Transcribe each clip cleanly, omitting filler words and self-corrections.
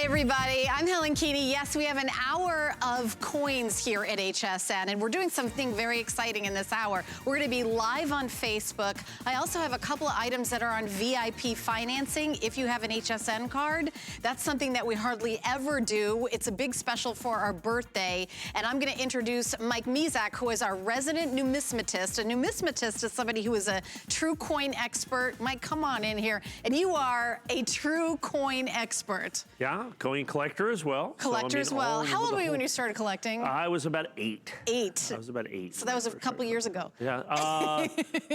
Hey everybody, I'm Helen Keeney. Yes, we have an hour of coins here at HSN, and we're doing something very exciting in this hour. We're gonna be live on Facebook. I also have a couple of items that are on VIP financing. If you have an HSN card, that's something that we hardly ever do. It's a big special for our birthday, and I'm gonna introduce Mike Mezak, who is our resident numismatist. A numismatist is somebody who is a true coin expert. Mike, come on in here, and you are a true coin expert. Yeah, coin collector as well. Collector as well. How old were you when you started collecting? I was about 8. 8. I was about 8. So that was a couple years ago. Yeah,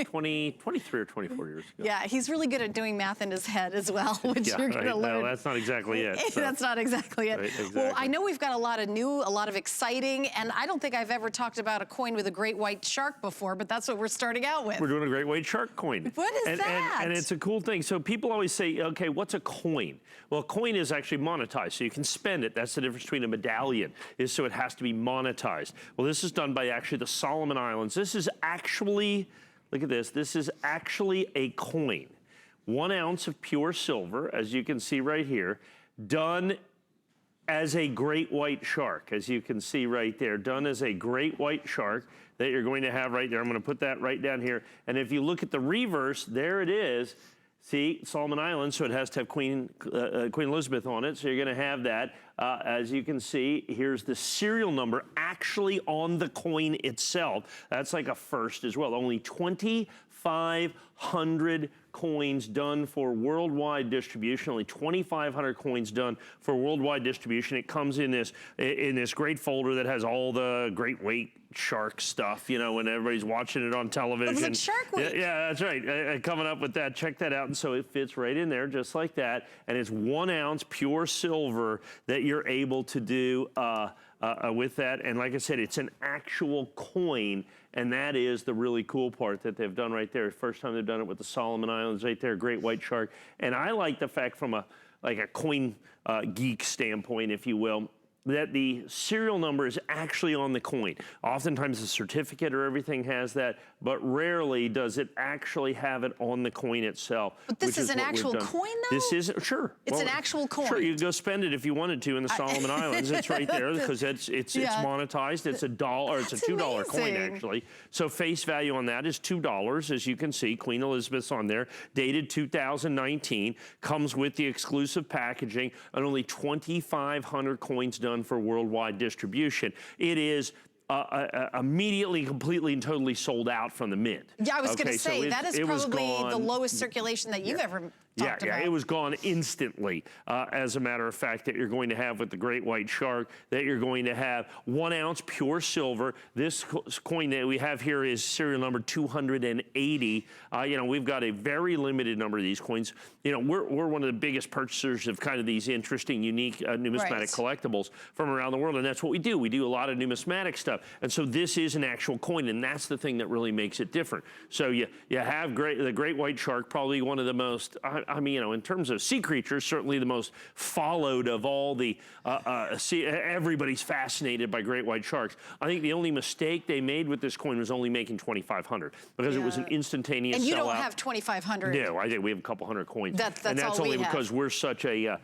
23 or 24 years ago. Yeah, he's really good at doing math in his head as well, which you're gonna learn. No, that's not exactly it. So. That's not exactly it. Right, exactly. Well, I know we've got a lot of new, a lot of exciting, and I don't think I've ever talked about a coin with a great white shark before, but that's what we're starting out with. We're doing a great white shark coin. What is that? And it's a cool thing. So people always say, okay, what's a coin? Well, a coin is actually monetized, so you can spend it. That's the difference between a medallion, is so it has to be monetized. Well, this is done by actually the Solomon Islands. This is actually, look at this is actually a coin. 1 ounce of pure silver, as you can see right here, done as a great white shark, as you can see right there, done as a great white shark that you're going to have right there. I'm gonna put that right down here. And if you look at the reverse, there it is. See, Solomon Islands, so it has to have Queen Elizabeth on it, so you're gonna have that. As you can see, here's the serial number actually on the coin itself. That's like a first as well. Only 2,500 coins done for worldwide distribution. Only 2,500 coins done for worldwide distribution. It comes in this great folder that has all the great weight shark stuff, you know, when everybody's watching it on television. It was like Shark Week. Yeah, that's right. Coming up with that, check that out. And so it fits right in there just like that. And it's 1 ounce pure silver that you're able to do with that. And like I said, it's an actual coin. And that is the really cool part that they've done right there. First time they've done it with the Solomon Islands right there, great white shark. And I like the fact from a coin geek standpoint, if you will, that the serial number is actually on the coin. Oftentimes the certificate or everything has that, but rarely does it actually have it on the coin itself. But this is an actual coin though? This is, sure. It's an actual coin. Sure, you can go spend it if you wanted to in the Solomon Islands. It's right there because it's monetized. It's $1, or it's a $2 coin actually. So face value on that is $2, as you can see. Queen Elizabeth's on there, dated 2019, comes with the exclusive packaging, and only 2,500 coins done for worldwide distribution. It is immediately, completely, and totally sold out from the mint. Yeah, I was going to say, that is probably the lowest circulation that you've ever talked about. Yeah, it was gone instantly. As a matter of fact, that you're going to have with the great white shark, that you're going to have 1 ounce pure silver. This coin that we have here is serial number 280. You know, we've got a very limited number of these coins. You know, we're one of the biggest purchasers of kind of these interesting, unique numismatic collectibles from around the world, and that's what we do. We do a lot of numismatic stuff, and so this is an actual coin, and that's the thing that really makes it different. So you have the great white shark, probably one of the most, I mean, you know, in terms of sea creatures, certainly the most followed of all the, everybody's fascinated by great white sharks. I think the only mistake they made with this coin was only making 2,500 because it was an instantaneous sellout. And you don't have 2,500. No, I think we have a couple hundred coins. That's and that's all only we have. because we're such a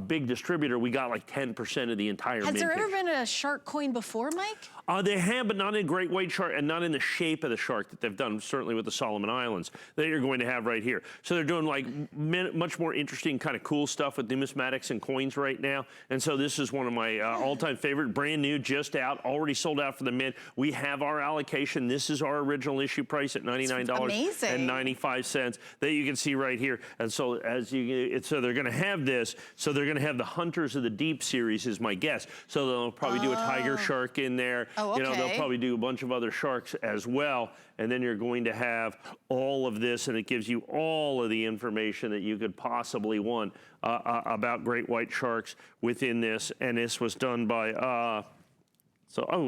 big distributor. We got like 10% of the entire mintage. Has there ever been a shark coin before, Mike? They have, but not in great white shark and not in the shape of the shark that they've done, certainly with the Solomon Islands, that you're going to have right here. So they're doing like much more interesting kind of cool stuff with numismatics and coins right now. And so this is one of my all-time favorite, brand new, just out, already sold out for the mint. We have our allocation. This is our original issue price at $99.95 that you can see right here. And so so they're going to have this. So they're going to have the Hunters of the Deep series is my guess. So they'll probably do a tiger shark in there. Oh, okay. You know, they'll probably do a bunch of other sharks as well. And then you're going to have all of this, and it gives you all of the information that you could possibly want about great white sharks within this. And this was done by,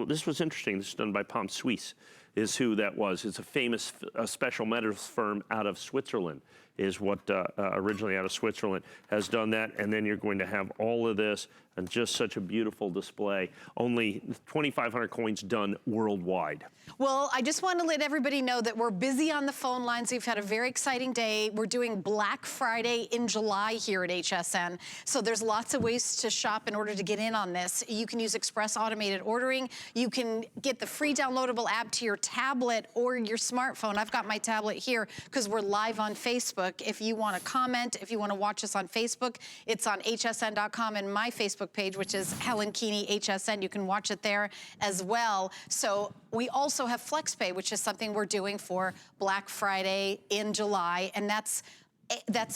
this was interesting. This was done by Palm Suisse, is who that was. It's a famous special metals firm out of Switzerland is what originally out of Switzerland has done that. And then you're going to have all of this and just such a beautiful display. Only 2,500 coins done worldwide. Well, I just want to let everybody know that we're busy on the phone lines. We've had a very exciting day. We're doing Black Friday in July here at HSN. So there's lots of ways to shop in order to get in on this. You can use express automated ordering. You can get the free downloadable app to your tablet or your smartphone. I've got my tablet here because we're live on Facebook. If you want to comment, if you want to watch us on Facebook, it's on hsn.com and my Facebook page, which is Helen Keeney HSN. You can watch it there as well. So we also have FlexPay, which is something we're doing for Black Friday in July, and that's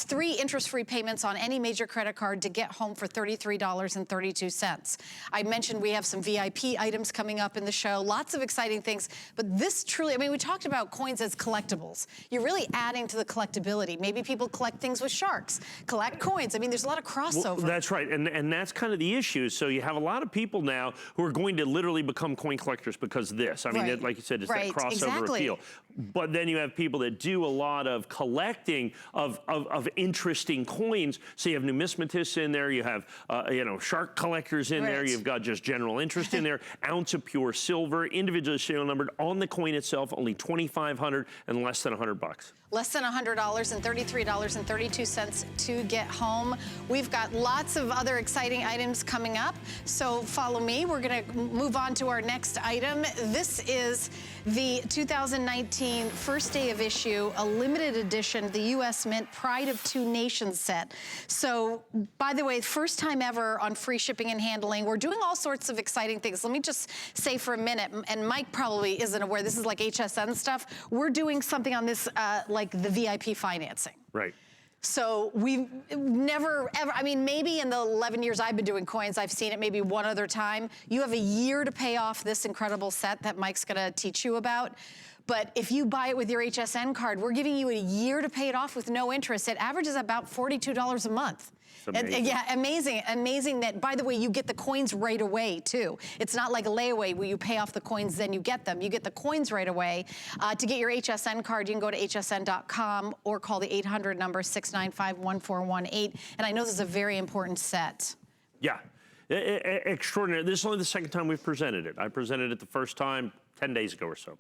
3 interest-free payments on any major credit card to get home for $33.32. I mentioned we have some VIP items coming up in the show, lots of exciting things, but this truly, I mean, we talked about coins as collectibles. You're really adding to the collectability. Maybe people collect things with sharks, collect coins. I mean, there's a lot of crossover. Well, that's right, and that's kind of the issue. So you have a lot of people now who are going to literally become coin collectors because of this. I mean, Right. like you said, it's Right. that crossover Exactly. appeal. But then you have people that do a lot of collecting of interesting coins. So you have numismatists in there, you have you know, shark collectors in there, Right. you've got just general interest in there, ounce of pure silver, individually serial numbered on the coin itself, only $2,500 and less than $100. Less than $100 and $33.32 to get home. We've got lots of other exciting items coming up, so follow me. We're gonna move on to our next item. This is the 2019 first day of issue, a limited edition, the U.S. Mint Pride of Two Nations set. So, by the way, first time ever on free shipping and handling. We're doing all sorts of exciting things. Let me just say for a minute, and Mike probably isn't aware, this is like HSN stuff. We're doing something on this like the VIP financing. Right. So we've never, ever, I mean, maybe in the 11 years I've been doing coins, I've seen it maybe one other time. You have a year to pay off this incredible set that Mike's gonna teach you about. But if you buy it with your HSN card, we're giving you a year to pay it off with no interest. It averages about $42 a month. Amazing. Yeah, amazing, amazing that, by the way, you get the coins right away, too. It's not like a layaway where you pay off the coins, then you get them. You get the coins right away. To get your HSN card, you can go to hsn.com or call the 800 number 695-1418. And I know this is a very important set. Yeah, extraordinary. This is only the second time we've presented it. I presented it the first time 10 days ago or so.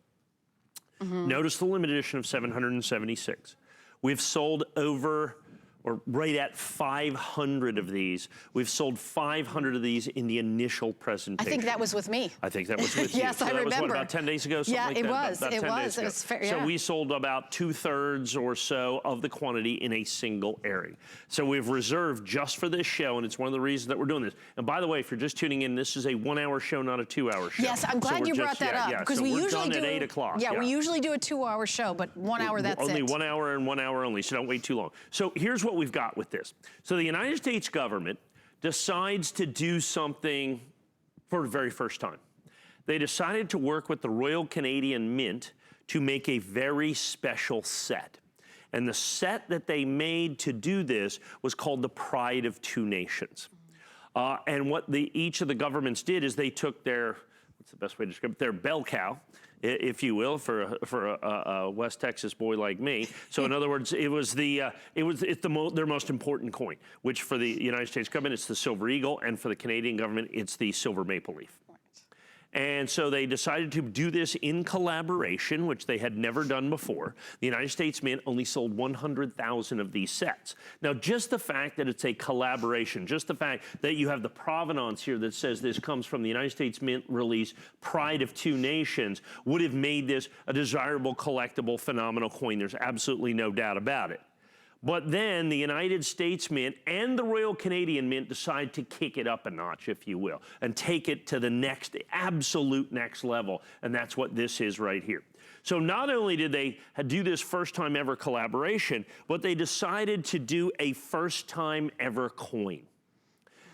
Notice the limited edition of 776. We've sold over, or right at 500 of these. We've sold 500 of these in the initial presentation. I think that was with me. I think that was with you. Yes, so I that remember. Was what, about 10 days ago? Something Yeah, like it that? was. About It 10 was. days It ago. was fair, So yeah. we sold about 2/3 or so of the quantity in a single airing. So we've reserved just for this show, and it's one of the reasons that we're doing this. And by the way, if you're just tuning in, this is a 1-hour show, not a 2-hour show. Yes, I'm glad we're you just- brought that up, because so we we're usually done do at 8 o'clock. Yeah, we usually do a 2-hour show, but 1 hour, that's only it. Only 1 hour and 1 hour only, so don't wait too long. So here's what we've got with this. So the United States government decides to do something for the very first time. They decided to work with the Royal Canadian Mint to make a very special set. And the set that they made to do this was called the Pride of Two Nations. And what each of the governments did is they took their, what's the best way to describe it, their bell cow, if you will, for a West Texas boy like me. So in other words, it's their most important coin, which for the United States government, it's the silver eagle, and for the Canadian government, it's the silver maple leaf. And so they decided to do this in collaboration, which they had never done before. The United States Mint only sold 100,000 of these sets. Now, just the fact that it's a collaboration, just the fact that you have the provenance here that says this comes from the United States Mint release, Pride of Two Nations, would have made this a desirable, collectible, phenomenal coin. There's absolutely no doubt about it. But then the United States Mint and the Royal Canadian Mint decide to kick it up a notch, if you will, and take it to the next, absolute next level. And that's what this is right here. So not only did they do this first time ever collaboration, but they decided to do a first time ever coin.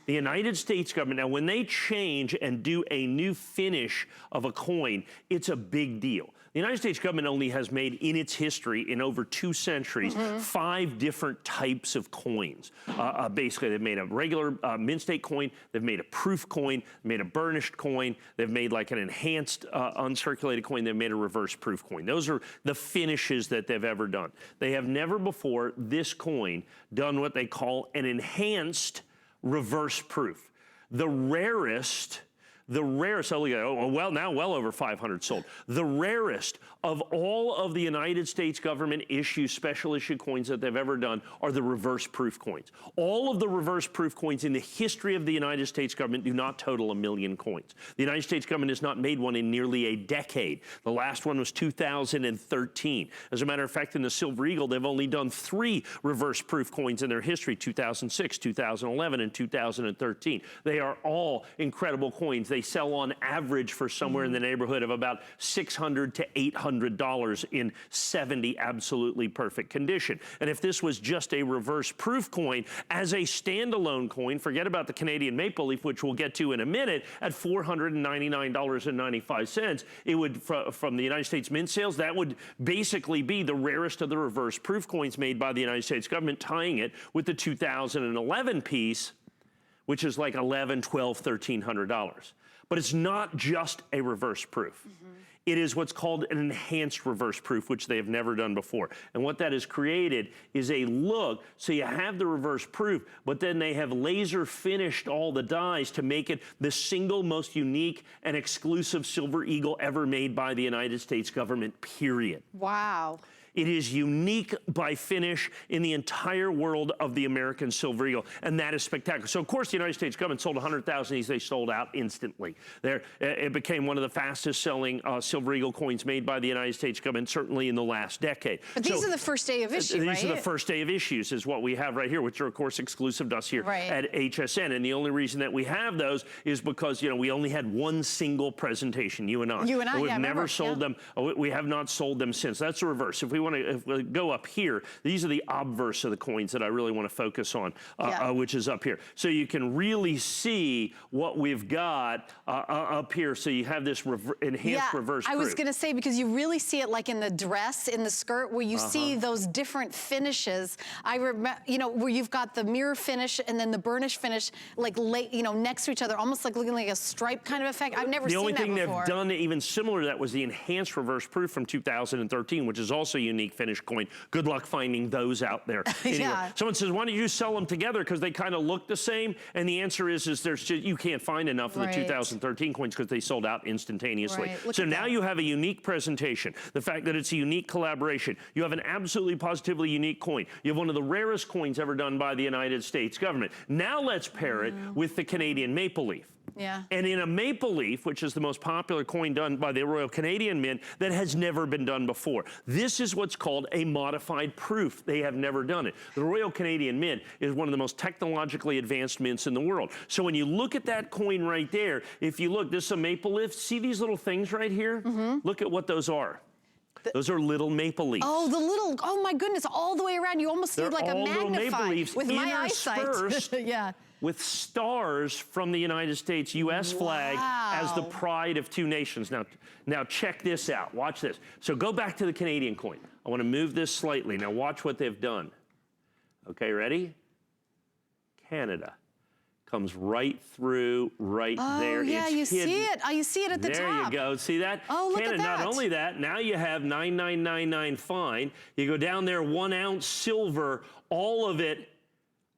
The United States government, now when they change and do a new finish of a coin, it's a big deal. The United States government only has made in its history, in over 2 centuries, 5 different types of coins. Basically, they've made a regular mint state coin, they've made a proof coin, made a burnished coin, they've made like an enhanced uncirculated coin, they've made a reverse proof coin. Those are the finishes that they've ever done. They have never before, this coin, done what they call an enhanced reverse proof. The rarest, well over 500 sold. The rarest of all of the United States government special issue coins that they've ever done are the reverse proof coins. All of the reverse proof coins in the history of the United States government do not total 1 million coins. The United States government has not made one in nearly a decade. The last one was 2013. As a matter of fact, in the Silver Eagle, they've only done 3 reverse proof coins in their history, 2006, 2011, and 2013. They are all incredible coins. They sell on average for somewhere in the neighborhood of about $600 to $800 in 70 absolutely perfect condition. And if this was just a reverse proof coin as a standalone coin, forget about the Canadian maple leaf, which we'll get to in a minute, at $499.95, it would, from the United States mint sales, that would basically be the rarest of the reverse proof coins made by the United States government, tying it with the 2011 piece, which is like $1,100, $1,200, $1,300. But it's not just a reverse proof. It is what's called an enhanced reverse proof, which they have never done before. And what that has created is a look, so you have the reverse proof, but then they have laser finished all the dies to make it the single most unique and exclusive Silver Eagle ever made by the United States government, period. Wow. It is unique by finish in the entire world of the American Silver Eagle, and that is spectacular. So, of course, the United States government sold 100,000 of these. They sold out instantly. It became one of the fastest-selling Silver Eagle coins made by the United States government, certainly in the last decade. But these are the first day of issue, right? These are the first day of issues, is what we have right here, which are, of course, exclusive to us here at HSN. And the only reason that we have those is because, you know, we only had one single presentation, you and I. You and I, We've never sold them. We have not sold them since. That's the reverse. If we go up here, these are the obverse of the coins that I really want to focus on, which is up here. So you can really see what we've got up here. So you have this enhanced reverse proof. I was going to say, because you really see it like in the dress, in the skirt, where you see those different finishes. I remember, you know, where you've got the mirror finish and then the burnish finish, like, you know, next to each other, almost like looking like a stripe kind of effect. I've never seen that before. The only thing they've done even similar to that was the enhanced reverse proof from 2013, which is also a unique finish coin. Good luck finding those out there. Anyway, someone says, why don't you sell them together? Because they kind of look the same. And the answer is there's just, you can't find enough of the 2013 coins because they sold out instantaneously. So now you have a unique presentation. The fact that it's a unique collaboration. You have an absolutely positively unique coin. You have one of the rarest coins ever done by the United States government. Now let's pair it with the Canadian maple leaf. And in a maple leaf, which is the most popular coin done by the Royal Canadian Mint, that has never been done before. This is what's called a modified proof. They have never done it. The Royal Canadian Mint is one of the most technologically advanced mints in the world. So when you look at that coin right there, if you look, this is a maple leaf. See these little things right here? Look at what those are. Those are little maple leaves. Oh, the little, oh my goodness, all the way around. You almost see like a magnify with my eyesight. With stars from the United States U.S. flag as the pride of 2 nations. Now check this out. Watch this. So go back to the Canadian coin. I want to move this slightly. Now watch what they've done. Okay, ready? Canada. Comes right through, there. Yeah, you see it. You see it at the top. There you go. See that? Oh, look Canada, at that. Not only that, now you have 9999 fine. You go down there, 1 ounce silver, all of it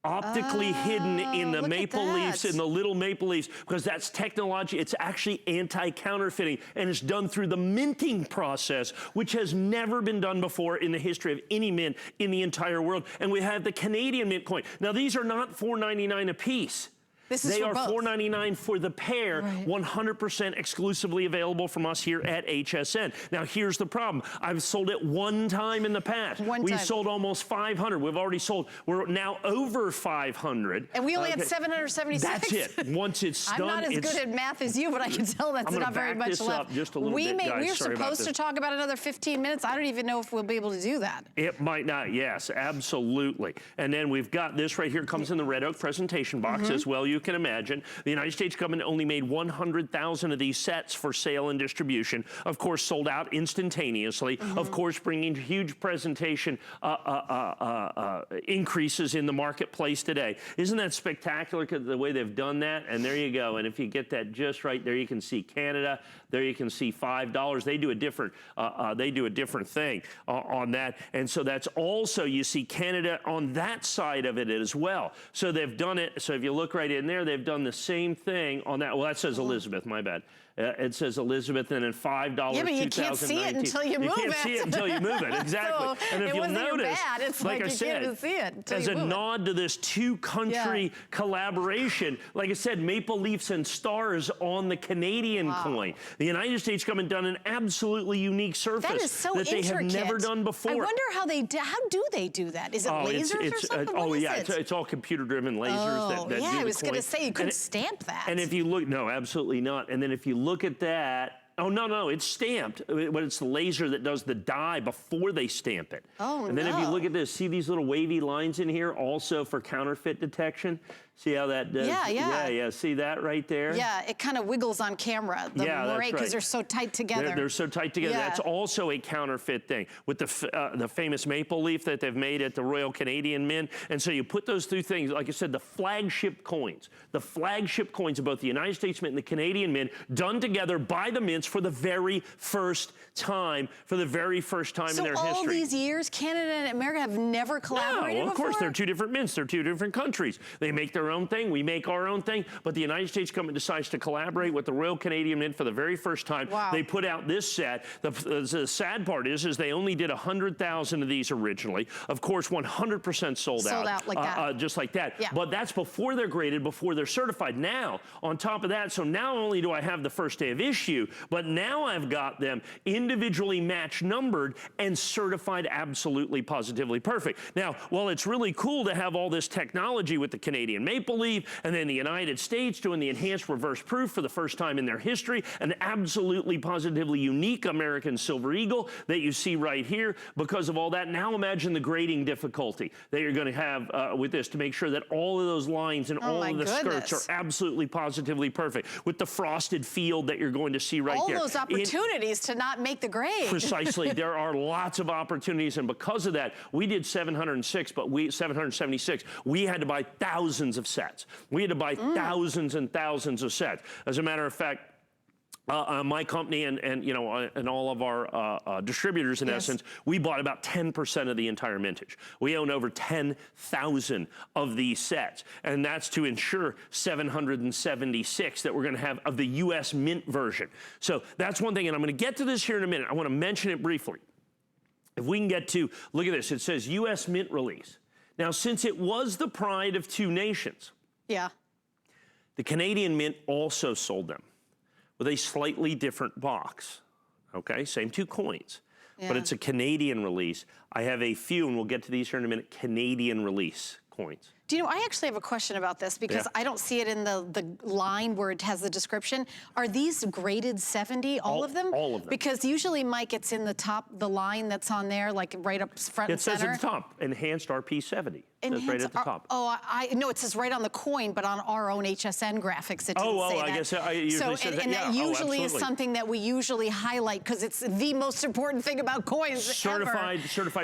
optically hidden in the maple leaves, in the little maple leaves, because that's technology. It's actually anti-counterfeiting, and it's done through the minting process, which has never been done before in the history of any mint in the entire world. And we have the Canadian mint coin. Now, these are not $4.99 a piece. They are $4.99 for the pair, 100% exclusively available from us here at HSN. Now, here's the problem. I've sold it 1 time in the past. We've sold almost 500. We've already sold, we're now over 500. And we only had 776. That's it. Once it's done, I'm not as good at math as you, but I can tell that's not very much left. Just a little bit, guys. We're supposed to talk about another 15 minutes. I don't even know if we'll be able to do that. It might not, yes, absolutely. And then we've got this right here, comes in the red oak presentation box as well. you can imagine. The United States government only made 100,000 of these sets for sale and distribution. Of course, sold out instantaneously. Of course, bringing huge presentation increases in the marketplace today. Isn't that spectacular, the way they've done that? And there you go. And if you get that just right, there you can see Canada. There you can see $5. They do a different thing on that. And so that's also, you see Canada on that side of it as well. So they've done it. So if you look right in there, they've done the same thing on that. Well, that says Elizabeth, my bad. It says Elizabeth, and then $5. Yeah, but you can't see it until you move it. You can't see it until you move it, exactly. So and if you'll notice, it's like I you said, can't see it until as you a move nod to this two-country collaboration, like I said, maple leaves and stars on the Canadian coin. The United States government done an absolutely unique surface that is so that they have never done before. I wonder how do they do that? Is it lasers or something? Oh, yeah, it's all computer-driven lasers that do the coin. I was going to say, you couldn't stamp that. And if you look, no, absolutely not. And then if you look at that, oh, no, it's stamped, but it's the laser that does the dye before they stamp it. Oh, and then if you look at this, see these little wavy lines in here also for counterfeit detection? See how that does? Yeah. See that right there? Yeah, it kind of wiggles on camera, because they're so tight together. They're so tight together. That's also a counterfeit thing with the famous maple leaf that they've made at the Royal Canadian Mint. And so you put those two things, like I said, the flagship coins of both the United States Mint and the Canadian Mint, done together by the mints for the very first time, in their history. So all these years, Canada and America have never collaborated before? No, of course, they're two different mints. They're two different countries. They make their own thing. We make our own thing. But the United States government decides to collaborate with the Royal Canadian Mint for the very first time. Wow. They put out this set. The sad part is they only did 100,000 of these originally. Of course, 100% sold out. Sold out like that. Just like that. Yeah. But that's before they're graded, before they're certified. Now, on top of that, so not only do I have the first day of issue, but now I've got them individually match numbered and certified absolutely positively perfect. Now, while it's really cool to have all this technology with the Canadian maple leaf and then the United States doing the enhanced reverse proof for the first time in their history, an absolutely positively unique American silver eagle that you see right here, because of all that, now imagine the grading difficulty that you're going to have with this to make sure that all of those lines and all of the skirts are absolutely positively perfect with the frosted field that you're going to see right there. All those opportunities to not make the grade. Precisely. There are lots of opportunities, and because of that, we did 776. We had to buy thousands of sets. We had to buy thousands and thousands of sets. As a matter of fact, my company and all of our distributors, in essence, we bought about 10% of the entire mintage. We own over 10,000 of these sets, and that's to ensure 776 that we're going to have of the U.S. Mint version. So that's one thing, and I'm going to get to this here in a minute. I want to mention it briefly. If we can get to, look at this, it says U.S. Mint release. Now, since it was the pride of two nations, the Canadian Mint also sold them with a slightly different box. Okay, same two coins, but it's a Canadian release. I have a few, and we'll get to these here in a minute, Canadian release coins. Do you know, I actually have a question about this because I don't see it in the line where it has the description. Are these graded 70, all of them? All of them. Because usually, Mike, it's in the top, the line that's on there, like right up front and center. It says at the top, enhanced RP70. It's right at the top. No, it says right on the coin, but on our own HSN graphics, it didn't say that. I guess I usually say that. And that usually is something that we usually highlight because it's the most important thing about coins certified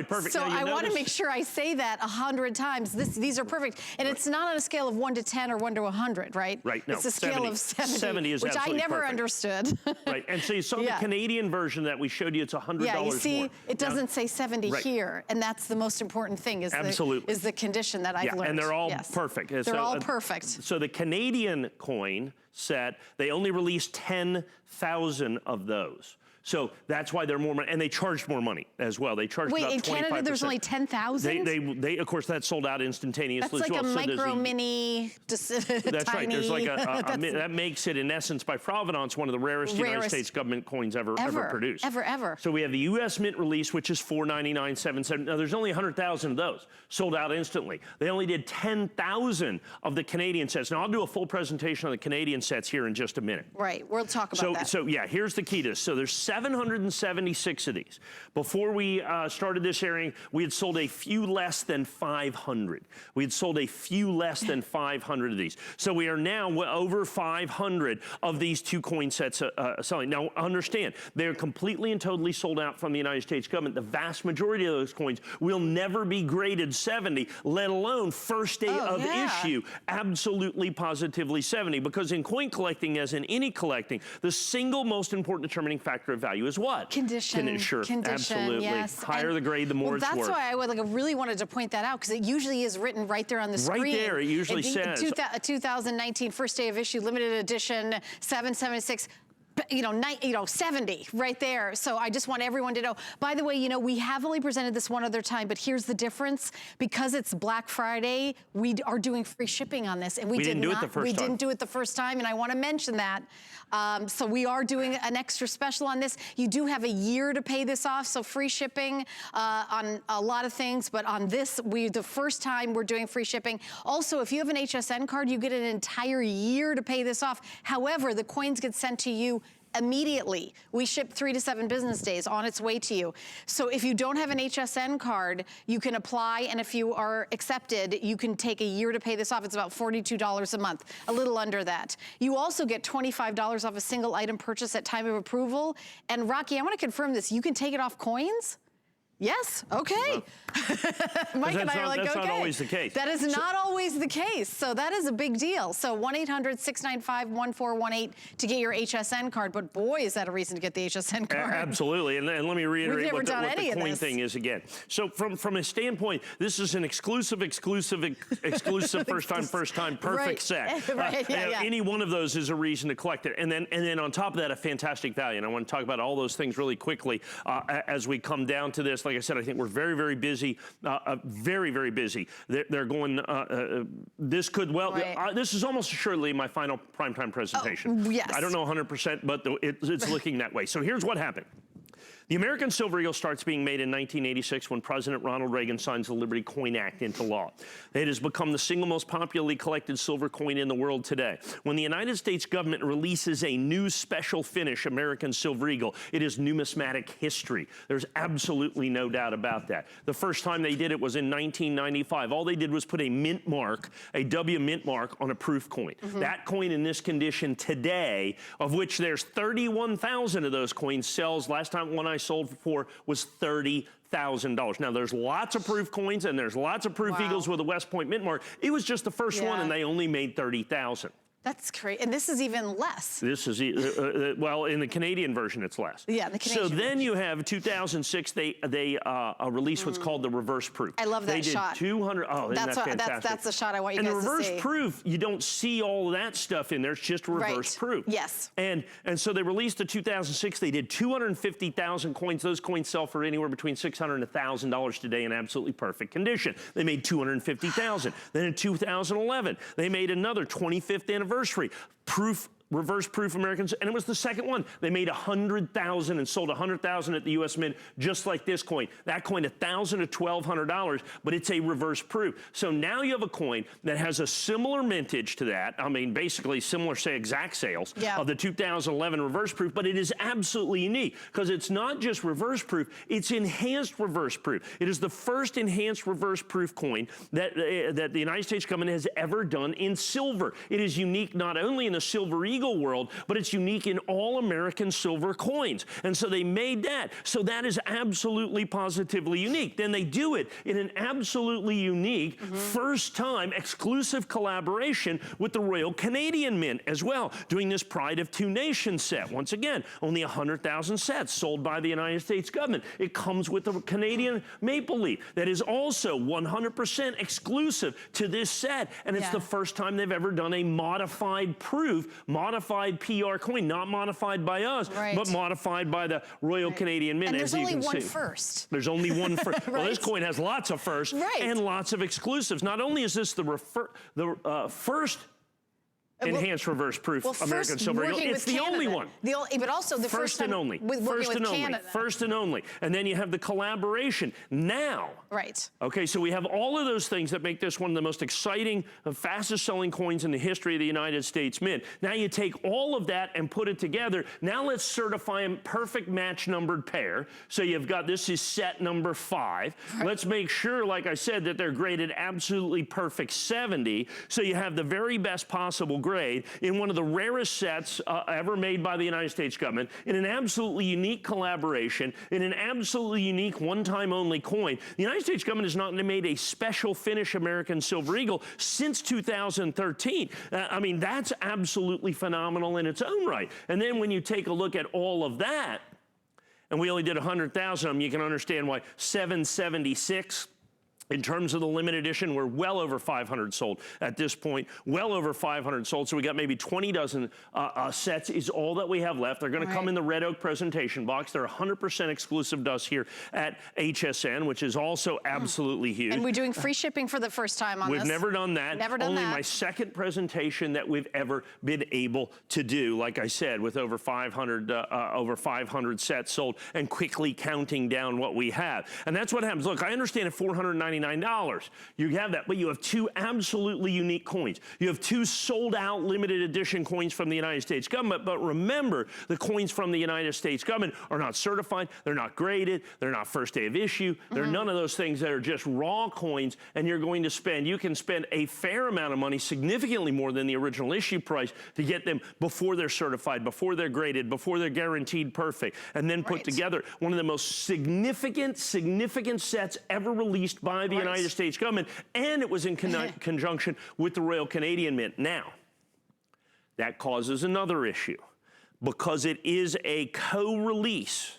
perfect. So I want to make sure I say that 100 times. These are perfect. And it's not on a scale of 1 to 10 or 1 to 100, right? Right, no. It's a scale of 70. 70 is which I never perfect. understood. Right, and so you saw the Canadian version that we showed you, it's $100 Yeah, you see, more. it doesn't say 70 here, and that's the most important thing is the condition that I've learned. And they're all perfect. They're all perfect. So the Canadian coin set, they only released 10,000 of those. So that's why they're more money, and they charged more money as well. They charged about 25%. Wait, in Canada there's only 10,000? They of course, that sold out instantaneously. That's like as well. a micro, mini, that's tiny. Right. There's like that makes it, in essence, by provenance, one of the rarest United States government coins ever produced. Ever. So we have the U.S. Mint release, which is $499.77. Now, there's only 100,000 of those sold out instantly. They only did 10,000 of the Canadian sets. Now, I'll do a full presentation on the Canadian sets here in just a minute. Right. We'll talk about that. So yeah, here's the key to this. So there's 776 of these. Before we started this airing, we had sold a few less than 500. We had sold a few less than 500 of these. So we are now over 500 of these 2 coin sets selling. Now, understand, they're completely and totally sold out from the United States government. The vast majority of those coins will never be graded 70, let alone first day of issue, absolutely positively 70. Because in coin collecting, as in any collecting, the single most important determining factor of value is what? Condition. Sure, Condition, absolutely. yes. Higher the grade, the more it's worth. That's why I really wanted to point that out, because it usually is written right there on the screen. Right there, it usually says. 2019 first day of issue, limited edition, 776. 70 right there. So I just want everyone to know. By the way, we have only presented this one other time, but here's the difference. Because it's Black Friday, we are doing free shipping on this, and we didn't do it the first time. We didn't do it the first time, and I want to mention that. So we are doing an extra special on this. You do have a year to pay this off, so free shipping on a lot of things, but on this, the first time we're doing free shipping. Also, if you have an HSN card, you get an entire year to pay this off. However, the coins get sent to you immediately. We ship 3 to 7 business days on its way to you. So if you don't have an HSN card, you can apply, and if you are accepted, you can take a year to pay this off. It's about $42 a month, a little under that. You also get $25 off a single item purchase at time of approval. And Rocky, I want to confirm this. You can take it off coins? Yes, okay. Well, Mike and I are like, okay. That's not always the case. That is not always the case, so that is a big deal. So 1-800-695-1418 to get your HSN card, but boy, is that a reason to get the HSN card. Absolutely, and let me reiterate what the coin thing is again. So from a standpoint, this is an exclusive first time, perfect set. Right, yeah. Any one of those is a reason to collect it. And then on top of that, a fantastic value. And I want to talk about all those things really quickly as we come down to this. Like I said, I think we're very, very busy, very, very busy. They're going, this could this is almost assuredly my final primetime presentation. Oh, yes. I don't know 100%, but it's looking that way. So here's what happened. The American Silver Eagle starts being made in 1986 when President Ronald Reagan signs the Liberty Coin Act into law. It has become the single most popularly collected silver coin in the world today. When the United States government releases a new special finish American Silver Eagle, it is numismatic history. There's absolutely no doubt about that. The first time they did it was in 1995. All they did was put a mint mark, a W mint mark, on a proof coin. That coin in this condition today, of which there's 31,000 of those coins, sells, last time one I sold for was $30,000. Now, there's lots of proof coins and there's lots of proof Eagles with a West Point mint mark. It was just the first one, and they only made 30,000. That's great, and this is even less. This is, well, in the Canadian version, it's less. Yeah, the Canadian So then you have 2006, they released what's called the reverse proof. I love that they did shot. 200, oh, isn't that fantastic? That's the shot I want you guys to see. And the reverse proof, you don't see all of that stuff in there, it's just reverse proof. Yes. And so they released in 2006, they did 250,000 coins. Those coins sell for anywhere between $600 and $1,000 today in absolutely perfect condition. They made 250,000. Then in 2011, they made another 25th anniversary reverse proof Americans, and it was the second one. They made 100,000 and sold 100,000 at the U.S. Mint, just like this coin. That coin, $1,000 to $1,200, but it's a reverse proof. So now you have a coin that has a similar mintage to that. I mean, basically similar, say, exact sales of the 2011 reverse proof, but it is absolutely unique because it's not just reverse proof, it's enhanced reverse proof. It is the first enhanced reverse proof coin that the United States government has ever done in silver. It is unique not only in the Silver Eagle world, but it's unique in all American silver coins. And so they made that. So that is absolutely positively unique. Then they do it in an absolutely unique first time exclusive collaboration with the Royal Canadian Mint as well, doing this Pride of Two Nations set. Once again, only 100,000 sets sold by the United States government. It comes with the Canadian maple leaf that is also 100% exclusive to this set. And it's the first time they've ever done a modified proof, modified PR coin, not modified by us, but modified by the Royal Canadian Mint. And there's only one first. There's only one first. Well, this coin has lots of firsts and lots of exclusives. Not only is this the first enhanced reverse proof American Silver Eagle. It's the only one. But also the first and only. First and only. First and only. And then you have the collaboration now. Right. Okay, so we have all of those things that make this one of the most exciting, fastest selling coins in the history of the United States Mint. Now you take all of that and put it together. Now let's certify a perfect match numbered pair. So you've got, this is set number 5. Right. Let's make sure, like I said, that they're graded absolutely perfect 70. So you have the very best possible grade in one of the rarest sets ever made by the United States government, in an absolutely unique collaboration, in an absolutely unique one-time only coin. The United States government has not made a special finish American Silver Eagle since 2013. I mean, that's absolutely phenomenal in its own right. And then when you take a look at all of that, and we only did 100,000 of them, you can understand why 776. In terms of the limited edition, we're well over 500 sold at this point, well over 500 sold. So we got maybe 20 dozen sets is all that we have left. They're gonna come in the red oak presentation box. They're 100% exclusive to us here at HSN, which is also absolutely huge. And we're doing free shipping for the first time on this. We've never done that. Never done that. Only my second presentation that we've ever been able to do, like I said, with over 500 sets sold and quickly counting down what we have. And that's what happens. Look, I understand at $499, you have that, but you have 2 absolutely unique coins. You have 2 sold out limited edition coins from the United States government, but remember, the coins from the United States government are not certified, they're not graded, they're not first day of issue, they're none of those things that are just raw coins, and you're going to spend, you can spend a fair amount of money, significantly more than the original issue price, to get them before they're certified, before they're graded, before they're guaranteed perfect, and then put together one of the most significant sets ever released by the United States government, and it was in conjunction with the Royal Canadian Mint. Now, that causes another issue, because it is a co-release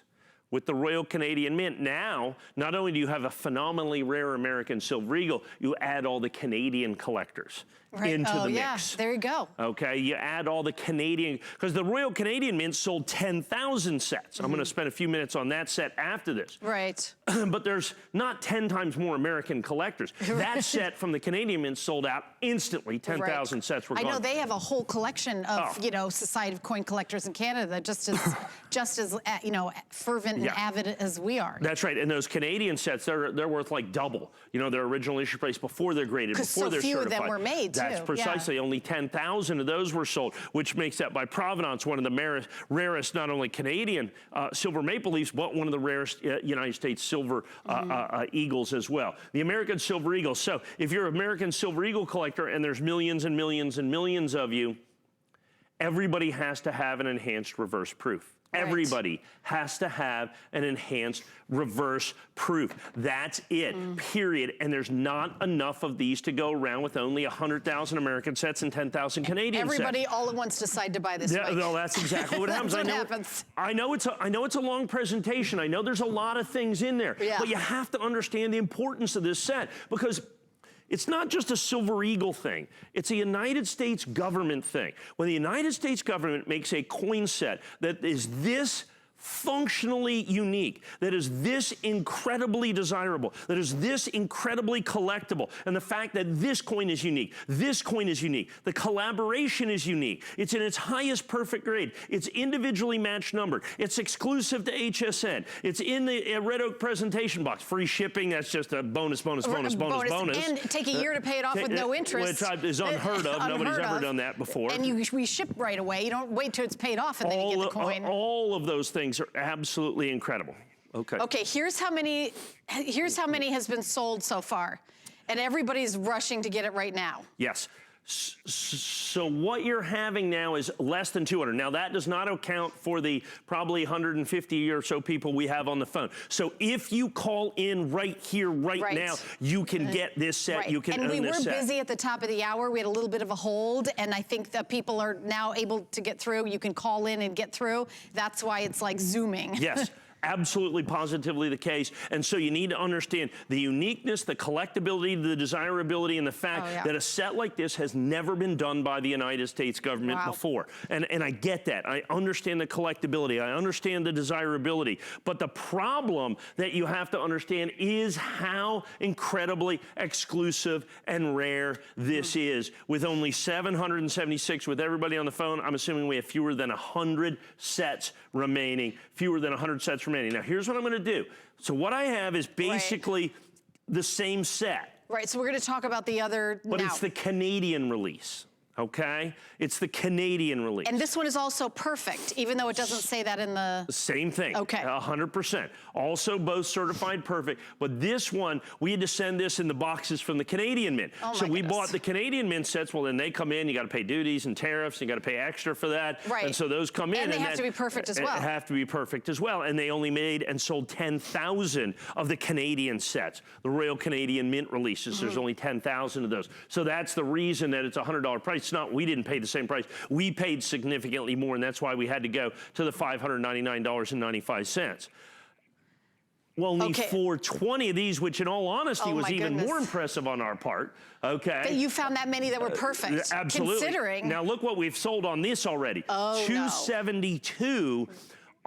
with the Royal Canadian Mint. Now, not only do you have a phenomenally rare American Silver Eagle, you add all the Canadian collectors into the mix. There you go. Okay, you add all the Canadian, because the Royal Canadian Mint sold 10,000 sets. I'm gonna spend a few minutes on that set after this. Right. But there's not 10 times more American collectors. That set from the Canadian Mint sold out instantly. 10,000 sets were gone. I know they have a whole collection of, you know, Society of Coin Collectors in Canada, just as you know, fervent and avid as we are. That's right, and those Canadian sets, they're worth like double, you know, their original issue price before they're graded, before they're certified. Because so few of them were made, too. That's precisely, only 10,000 of those were sold, which makes that, by provenance, one of the rarest not only Canadian silver maple leafs, but one of the rarest United States silver eagles as well. The American Silver Eagle. So if you're an American Silver Eagle collector, and there's millions and millions and millions of you, everybody has to have an enhanced reverse proof. Everybody has to have an enhanced reverse proof. That's it, period. And there's not enough of these to go around with only 100,000 American sets and 10,000 Canadian sets. Everybody all at once decide to buy this way. No, that's exactly what happens. I know it's a long presentation. I know there's a lot of things in there. But you have to understand the importance of this set, because it's not just a Silver Eagle thing. It's a United States government thing. When the United States government makes a coin set that is this functionally unique, that is this incredibly desirable, that is this incredibly collectible, and the fact that this coin is unique, the collaboration is unique, it's in its highest perfect grade, it's individually matched numbered, it's exclusive to HSN, it's in the red oak presentation box, free shipping, that's just a bonus. And take a year to pay it off with no interest. Which is unheard of. Nobody's ever done that before. And we ship right away. You don't wait till it's paid off and then you get the coin. All of those things are absolutely incredible. Okay, here's how many has been sold so far. And everybody's rushing to get it right now. Yes. So what you're having now is less than 200. Now that does not account for the probably 150 or so people we have on the phone. So if you call in right here, right now, you can get this set, you can own this set. And we were busy at the top of the hour. We had a little bit of a hold, and I think that people are now able to get through. You can call in and get through. That's why it's like Zooming. Yes. absolutely positively the case. And so you need to understand the uniqueness, the collectability, the desirability, and the fact that a set like this has never been done by the United States government before. And I get that. I understand the collectability. I understand the desirability. But the problem that you have to understand is how incredibly exclusive and rare this is. With only 776, with everybody on the phone, I'm assuming we have fewer than 100 sets remaining. Fewer than 100 sets remaining. Now, here's what I'm going to do. So what I have is basically the same set. Right, so we're going to talk about the other But it's the Canadian release. Okay? It's the Canadian release. And this one is also perfect, even though it doesn't say that in the... Same thing. Okay. 100%. Also both certified perfect. But this one, we had to send this in the boxes from the Canadian Mint. Oh so my we goodness. bought the Canadian Mint sets. Well, then they come in. You got to pay duties and tariffs. You got to pay extra for that. Right. And so those come in. And they have to be perfect as well. Have to be perfect as well. And they only made and sold 10,000 of the Canadian sets. The Royal Canadian Mint releases. There's only 10,000 of those. So that's the reason that it's a $100 price. It's not, we didn't pay the same price. We paid significantly more, and that's why we had to go to the $599.95. Well, only 420 of these, which in all honesty was even more impressive on our part. Okay. That you found that many that were perfect. Absolutely. Considering. Now look what we've sold on this already. 272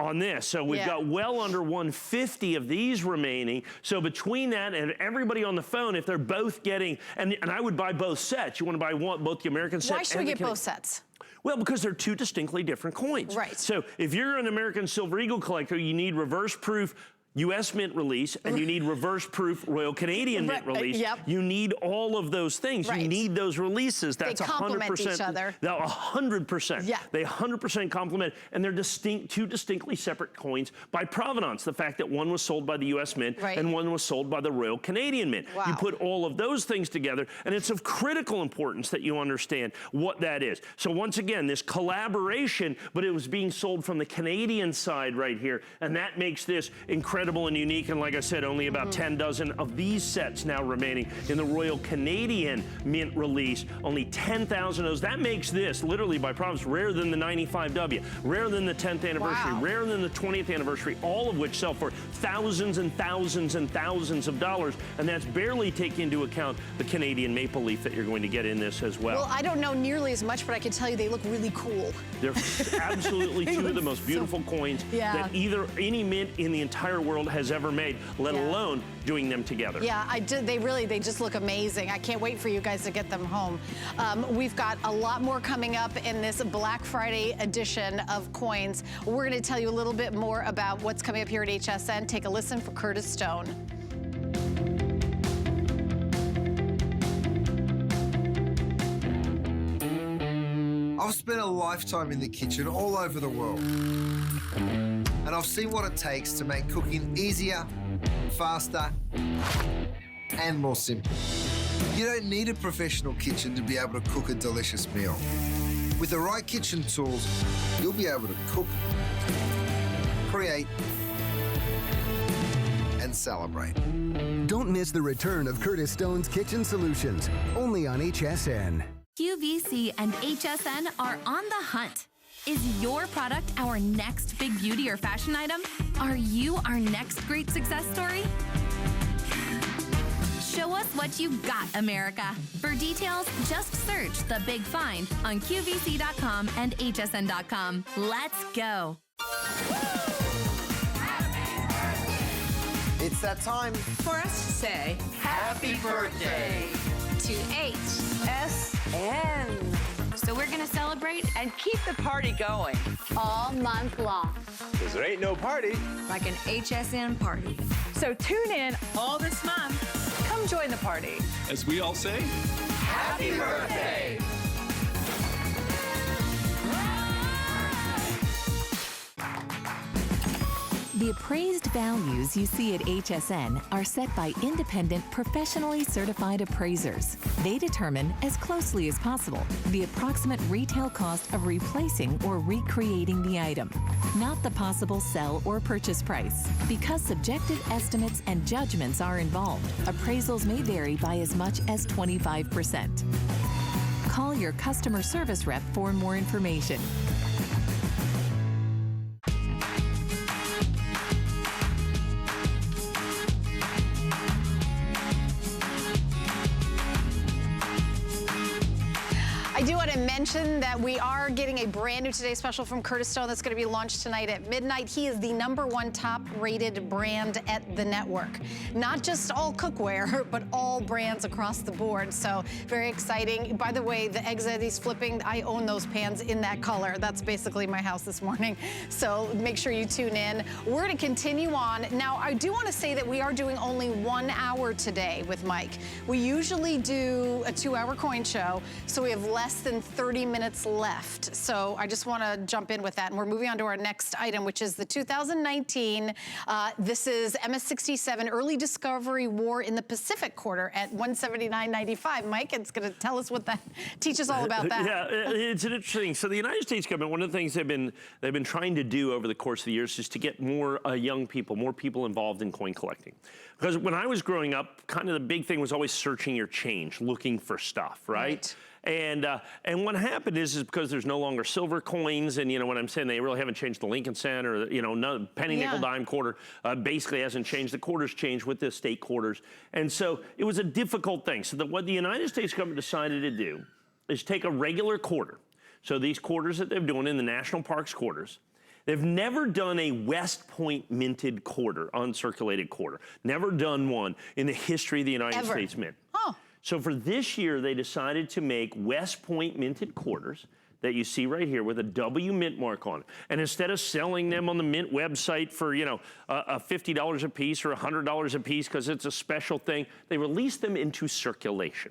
on this. So we've got well under 150 of these remaining. So between that and everybody on the phone, if they're both getting, and I would buy both sets. You want to buy both the American set. Why should we get both sets? Well, because they're two distinctly different coins. Right. So if you're an American Silver Eagle collector, you need reverse proof U.S. Mint release, and you need reverse proof Royal Canadian Mint release. You need all of those things. You need those releases. That's 100%. They complement each other. 100%. Yeah. They 100% complement, and they're two distinctly separate coins by provenance. The fact that one was sold by the U.S. Mint and one was sold by the Royal Canadian Mint. Wow. You put all of those things together, and it's of critical importance that you understand what that is. So once again, this collaboration, but it was being sold from the Canadian side right here, and that makes this incredible and unique. And like I said, only about 10 dozen of these sets now remaining in the Royal Canadian Mint release. Only 10,000 of those. That makes this, literally by promise, rarer than the 95W, rarer than the 10th anniversary, rarer than the 20th anniversary, all of which sell for thousands and thousands and thousands of dollars. And that's barely taking into account the Canadian maple leaf that you're going to get in this as well. Well, I don't know nearly as much, but I can tell you they look really cool. They're absolutely two of the most beautiful coins that any mint in the entire world has ever made, let alone doing them together. Yeah, they just look amazing. I can't wait for you guys to get them home. We've got a lot more coming up in this Black Friday edition of Coins. We're going to tell you a little bit more about what's coming up here at HSN. Take a listen for Curtis Stone. I've spent a lifetime in the kitchen all over the world. And I've seen what it takes to make cooking easier, faster, and more simple. You don't need a professional kitchen to be able to cook a delicious meal. With the right kitchen tools, you'll be able to cook, create, and celebrate. Don't miss the return of Curtis Stone's Kitchen Solutions, only on HSN. QVC and HSN are on the hunt. Is your product our next big beauty or fashion item? Are you our next great success story? Show us what you got, America. For details, just search The Big Find on QVC.com and HSN.com. Let's go. It's that time for us to say happy birthday to HSN. So we're gonna celebrate and keep the party going all month long. Because there ain't no party like an HSN party. So tune in all this month. Come join the party. As we all say, happy birthday. The appraised values you see at HSN are set by independent, professionally certified appraisers. They determine, as closely as possible, the approximate retail cost of replacing or recreating the item, not the possible sell or purchase price. Because subjective estimates and judgments are involved, appraisals may vary by as much as 25%. Call your customer service rep for more information. do want to mention that we are getting a brand new Today Special from Curtis Stone that's going to be launched tonight at midnight. He is the #1 top-rated brand at the network. Not just all cookware, but all brands across the board. So very exciting. By the way, the eggs that he's flipping, I own those pans in that color. That's basically my house this morning. So make sure you tune in. We're going to continue on. Now, I do want to say that we are doing only 1 hour today with Mike. We usually do a 2-hour coin show, so we have less than 30 minutes left. So I just want to jump in with that. And we're moving on to our next item, which is the 2019. This is MS-67 Early Discovery War in the Pacific Quarter at $179.95. Mike, it's going to tell us what that teaches all about that. Yeah, it's an interesting. So the United States government, one of the things they've been trying to do over the course of the years is to get more young people, more people involved in coin collecting. Because when I was growing up, kind of the big thing was always searching your change, looking for stuff, right? And what happened is because there's no longer silver coins, and you know what I'm saying, they really haven't changed the Lincoln cent or no penny, nickel, dime, quarter. Basically hasn't changed. The quarters changed with the state quarters, and so it was a difficult thing. So what the United States government decided to do is take a regular quarter. So these quarters that they're doing in the national parks quarters. They've never done a West Point minted quarter, uncirculated quarter. Never done one in the history of the United States Mint. Oh. So for this year, they decided to make West Point minted quarters that you see right here with a W mint mark on it. And instead of selling them on the Mint website for, $50 a piece or $100 a piece because it's a special thing, they released them into circulation.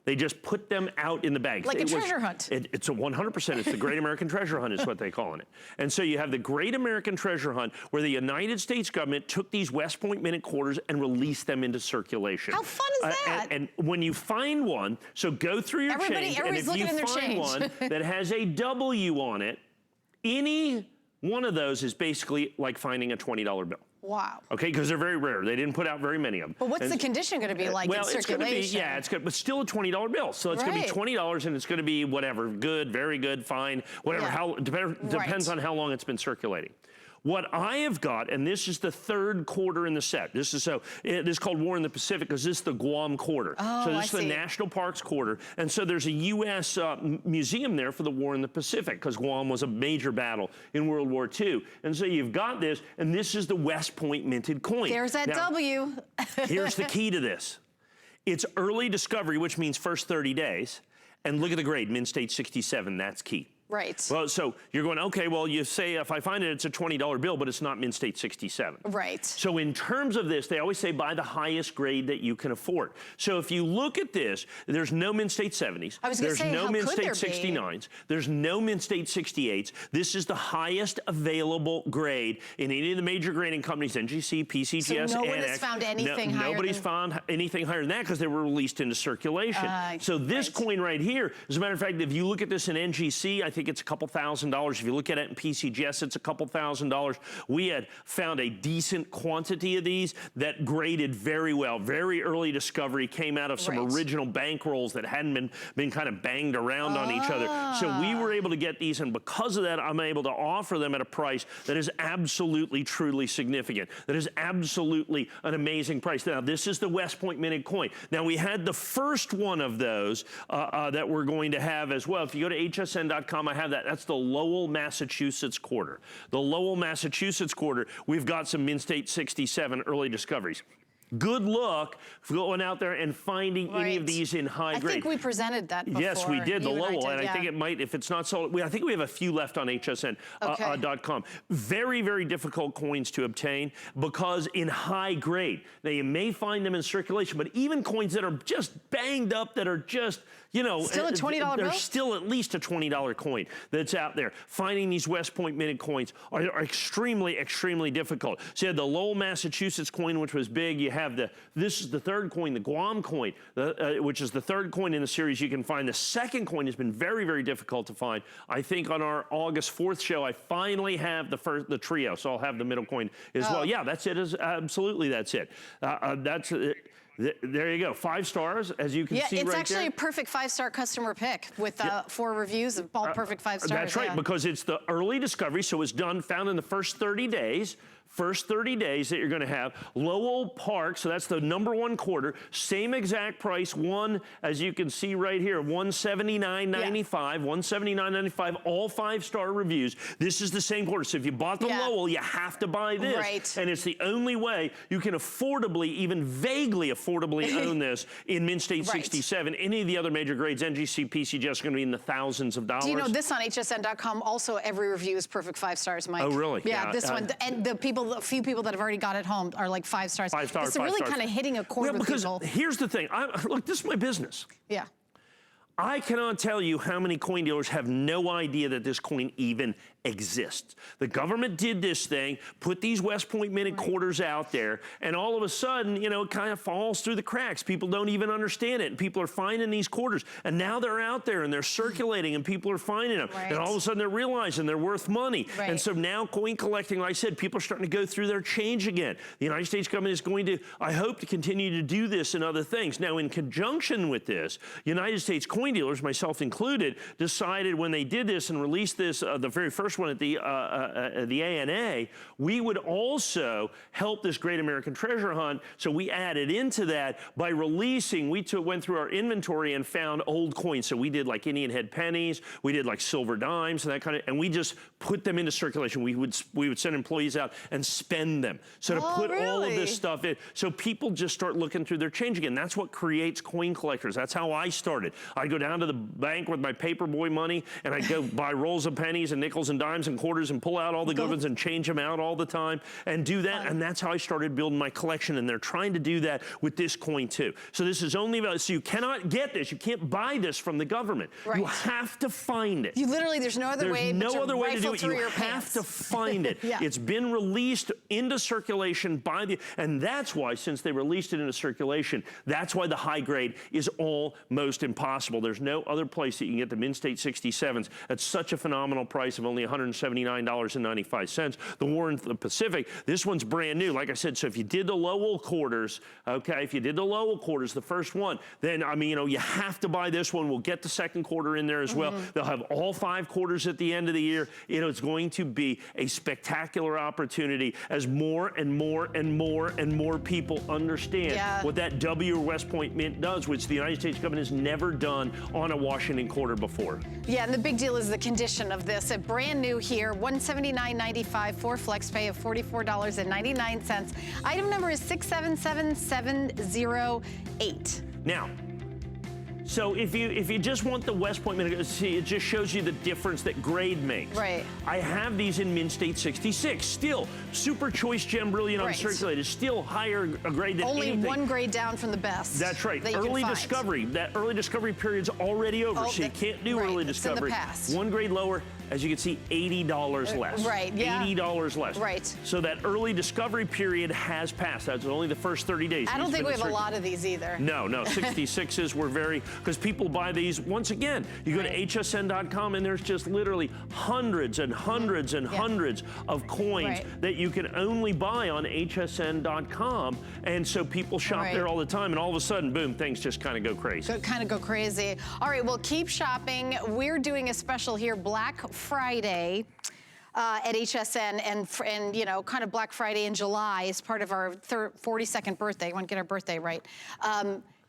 They just put them out in the bags. Like a treasure hunt. It's a 100%. It's the Great American Treasure Hunt is what they're calling it. And so you have the Great American Treasure Hunt where the United States government took these West Point minute quarters and released them into circulation. How fun is that? And when you find one, so go through your change, and if you find one that has a W on it, any one of those is basically like finding a $20 bill. Wow. Okay, because they're very rare. They didn't put out very many of them. But what's the condition going to be like in circulation? It's going to be, it's good, but still a $20 bill. So it's going to be $20 and it's going to be whatever, good, very good, fine, whatever, depends on how long it's been circulating. What I have got, and this is the third quarter in the set. This is called War in the Pacific because this is the Guam Quarter. Oh, so this is the National Parks Quarter. And so there's a U.S. museum there for the War in the Pacific because Guam was a major battle in World War II. And so you've got this, and this is the West Point minted coin. There's that W. Here's the key to this. It's early discovery, which means first 30 days. And look at the grade, Mint State 67, that's key. Right. Well, so you're going, okay, well, you say if I find it, it's a $20 bill, but it's not Mint State 67. Right. So in terms of this, they always say buy the highest grade that you can afford. So if you look at this, there's no Mint State 70s. I was going to say, there's no how Mint could State there be? 69s. There's no Mint State 68s. This is the highest available grade in any of the major grading companies, NGC, PCGS, so no one has found anything higher. Nobody's found anything higher than that because they were released into circulation. So this coin right here, as a matter of fact, if you look at this in NGC, I think it's a couple $1,000. If you look at it in PCGS, it's a couple $1,000. We had found a decent quantity of these that graded very well. Very early discovery, came out of some original bankrolls that hadn't been kind of banged around on each other. So we were able to get these, and because of that, I'm able to offer them at a price that is absolutely, truly significant. That is absolutely an amazing price. Now, this is the West Point minted coin. Now, we had the first one of those that we're going to have as well. If you go to hsn.com, I have that. That's the Lowell, Massachusetts quarter. The Lowell, Massachusetts quarter, we've got some Mint State 67 early discoveries. Good luck going out there and finding any of these in high grade. I think we presented that before. Yes, we did, the Lowell, and I think it might, if it's not sold, I think we have a few left on hsn.com. Very, very difficult coins to obtain because in high grade, now you may find them in circulation, but even coins that are just banged up, that are just, still a $20 bill? There's still at least a $20 coin that's out there. Finding these West Point minted coins are extremely, extremely difficult. So you had the Lowell, Massachusetts coin, which was big. You have this is the third coin, the Guam coin, which is the third coin in the series you can find. The second coin has been very, very difficult to find. I think on our August 4th show, I finally have the trio, so I'll have the middle coin as well. Yeah, that's it. Absolutely, that's it. That's it. There you go, 5 stars, as you can see right there. Yeah, it's actually a perfect 5-star customer pick with 4 reviews of all perfect 5 stars. That's right, because it's the early discovery, so it's found in the first 30 days. first 30 days that you're going to have. Lowell Park, so that's the #1 quarter, same exact price, one, as you can see right here, $179.95, $179.95, all 5-star reviews. This is the same quarter. So if you bought the Lowell, you have to buy this. Right. And it's the only way you can affordably, even vaguely affordably own this in Mint State 67. Any of the other major grades, NGC, PCGS, are going to be in the thousands of dollars. Do you know this on hsn.com? Also, every review is perfect 5 stars, Mike. Oh, really? Yeah, this one. And a few people that have already got it home are like 5 stars. 5 stars. It's really kind of hitting a chord with people. Here's the thing. Look, this is my business. Yeah. I cannot tell you how many coin dealers have no idea that this coin even exists. The government did this thing, put these West Point minute quarters out there, and all of a sudden, you know, it kind of falls through the cracks. People don't even understand it, and people are finding these quarters, and now they're out there and they're circulating, and people are finding them, and all of a sudden they're realizing they're worth money. And so now coin collecting, like I said, people are starting to go through their change again. The United States government is going to, I hope, to continue to do this and other things. Now, in conjunction with this, United States coin dealers, myself included, decided when they did this and released this, the very first one at the ANA, we would also help this great American treasure hunt. So we added into that by releasing, went through our inventory and found old coins. So we did like Indian head pennies, we did like silver dimes and that kind of, and we just put them into circulation. We would send employees out and spend them. So to put all of this stuff in, so people just start looking through their change again. That's what creates coin collectors. That's how I started. I'd go down to the bank with my paperboy money and I'd go buy rolls of pennies and nickels and dimes and quarters and pull out all the good ones and change them out all the time and do that. And that's how I started building my collection. And they're trying to do that with this coin too. So this is only about, so you cannot get this. You can't buy this from the government. You have to find it. You literally, there's no other way. There's no other way to do it. You have to find it. It's been released into circulation by the, and that's why, since they released it into circulation, that's why the high grade is almost impossible. There's no other place that you can get the Mint State 67s at such a phenomenal price of only $179.95. The War in the Pacific, this one's brand new. Like I said, so if you did the Lowell quarters, okay, if you did the Lowell quarters, the first one, then, I mean, you know, you have to buy this one. We'll get the second quarter in there as well. They'll have all 5 quarters at the end of the year. You know, it's going to be a spectacular opportunity as more and more and more and more people understand what that W or West Point Mint does, which the United States government has never done on a Washington quarter before. Yeah, and the big deal is the condition of this. A brand new here, $179.95 for flex pay of $44.99. Item number is 677708. Now, so if you just want the West Point Mint, see, it just shows you the difference that grade makes. Right. I have these in Mint State 66. Still, super choice gem brilliant uncirculated. Still higher a grade than only anything. one grade down from the best. That's right. That Early discovery. That early discovery period's already over, so you can't do early discovery. In the past. One grade lower, as you can see, $80 less. Right, yeah. $80 less. Right. So that early discovery period has passed. That's only the first 30 days. I don't think we have a lot of these either. No, 66s were very, because people buy these, once again, you go to hsn.com and there's just literally hundreds and hundreds and hundreds of coins that you can only buy on hsn.com. And so people shop there all the time, and all of a sudden, boom, things just kind of go crazy. Kind of go crazy. All right, well, keep shopping. We're doing a special here, Black Friday. At HSN, and you know, kind of Black Friday in July is part of our 42nd birthday. We want to get our birthday right.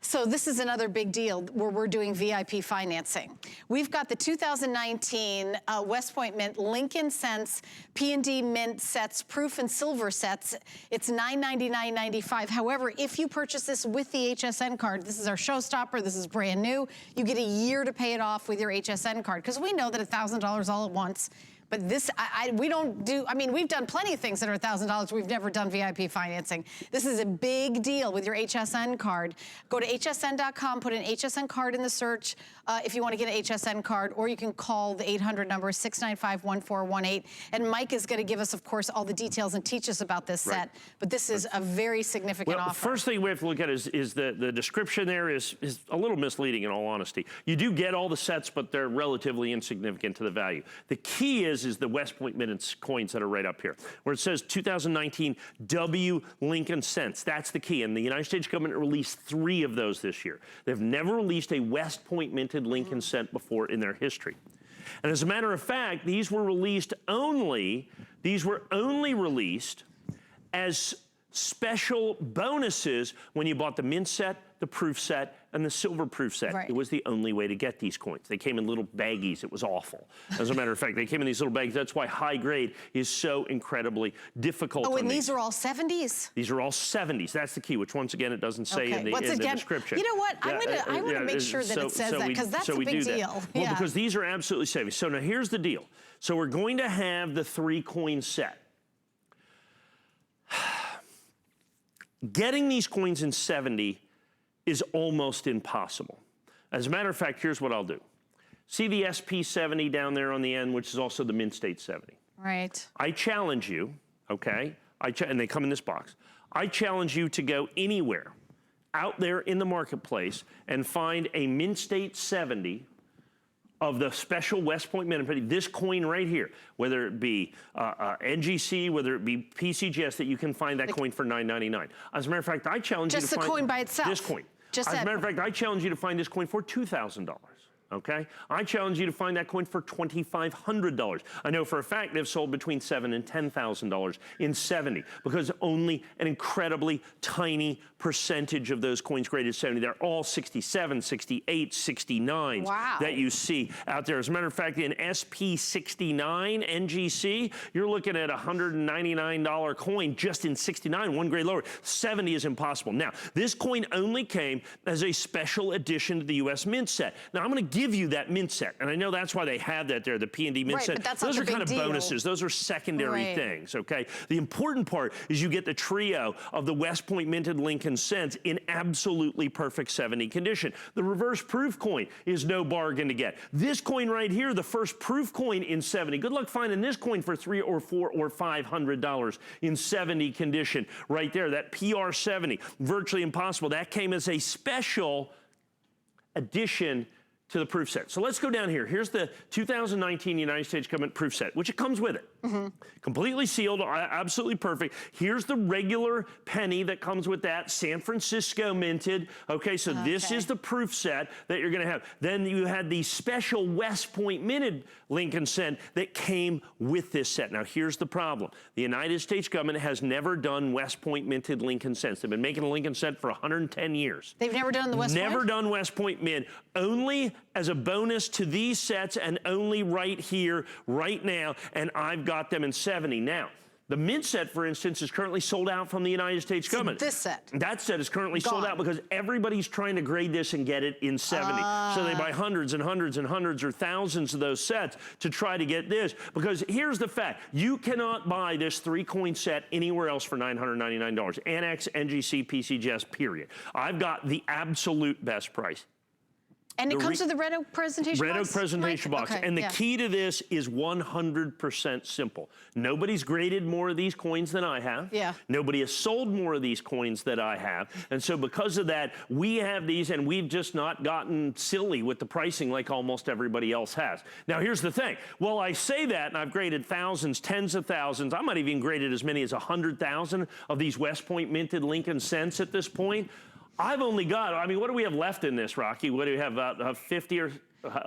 So this is another big deal where we're doing VIP financing. We've got the 2019 West Point Mint Lincoln Cents P&D Mint sets, proof and silver sets. It's $999.95. However, if you purchase this with the HSN card, this is our showstopper, this is brand new, you get a year to pay it off with your HSN card, because we know that $1,000 all at once. But this, we don't do, I mean, we've done plenty of things that are $1,000. We've never done VIP financing. This is a big deal with your HSN card. Go to hsn.com, put an HSN card in the search if you want to get an HSN card, or you can call the 800 number, 695-1418. And Mike is going to give us, of course, all the details and teach us about this set. But this is a very significant offer. The first thing we have to look at is the description there is a little misleading, in all honesty. You do get all the sets, but they're relatively insignificant to the value. The key is the West Point Mint coins that are right up here, where it says 2019 W Lincoln Cents. That's the key. And the United States government released 3 of those this year. They've never released a West Point minted Lincoln cent before in their history. And as a matter of fact, these were only released as special bonuses when you bought the mint set, the proof set, and the silver proof set. Right. It was the only way to get these coins. They came in little baggies. It was awful. As a matter of fact, they came in these little bags. That's why high grade is so incredibly difficult. Oh, and these are all 70s? These are all 70s. That's the key, which once again, it doesn't say in the description. You know what? I want to make sure that it says that, because that's a big deal. Well, because these are absolutely 70s. So now here's the deal. So we're going to have the 3-coin set. Getting these coins in 70 is almost impossible. As a matter of fact, here's what I'll do. See the SP70 down there on the end, which is also the Mint State 70. Right. I challenge you, okay, and they come in this box. I challenge you to go anywhere out there in the marketplace and find a Mint State 70 of the special West Point Mint, this coin right here, whether it be NGC, whether it be PCGS, that you can find that coin for $9.99. As a matter of fact, I challenge you to find— Just the coin by itself? This coin. Just As a matter of fact, I challenge you to find this coin for $2,000. Okay? I challenge you to find that coin for $2,500. I know for a fact they've sold between $7,000 and $10,000 in 70, because only an incredibly tiny percentage of those coins graded 70. They're all 67, 68, 69 that you see out there. As a matter of fact, in SP69 NGC, you're looking at a $199 coin just in 69, one grade lower. 70 is impossible. Now, this coin only came as a special addition to the U.S. Mint set. Now, I'm going to give you that mint set, and I know that's why they have that there, the P&D mint set. But that's those not are the kind of big deal. bonuses. Those are secondary things, okay? The important part is you get the trio of the West Point minted Lincoln cents in absolutely perfect 70 condition. The reverse proof coin is no bargain to get. This coin right here, the first proof coin in 70. Good luck finding this coin for $300 or $400 or $500 in 70 condition right there. That PR70, virtually impossible. That came as a special addition to the proof set. So let's go down here. Here's the 2019 United States government proof set, which it comes with it. Completely sealed, absolutely perfect. Here's the regular penny that comes with that, San Francisco minted. Okay, so this is the proof set that you're gonna have. Then you had the special West Point minted Lincoln cent that came with this set. Now here's the problem. The United States government has never done West Point minted Lincoln cents. They've been making a Lincoln cent for 110 years. They've never done the West Point? Never done West Point mint, only as a bonus to these sets, and only right here, right now, and I've got them in 70. Now, the mint set, for instance, is currently sold out from the United States government. This set? That set is currently sold out because everybody's trying to grade this and get it in 70. So they buy hundreds and hundreds and hundreds or thousands of those sets to try to get this. Because here's the fact. You cannot buy this 3-coin set anywhere else for $999. Annex, NGC, PCGS, period. I've got the absolute best price. And it comes with the Red Oak presentation box? Red Oak presentation box. Okay, and the key to this is 100% simple. Nobody's graded more of these coins than I have. Yeah. Nobody has sold more of these coins than I have. And so because of that, we have these, and we've just not gotten silly with the pricing like almost everybody else has. Now, here's the thing. Well, I say that, and I've graded thousands, tens of thousands. I might have even graded as many as 100,000 of these West Point minted Lincoln cents at this point. I've only got, I mean, what do we have left in this, Rocky? What do we have, 50 or,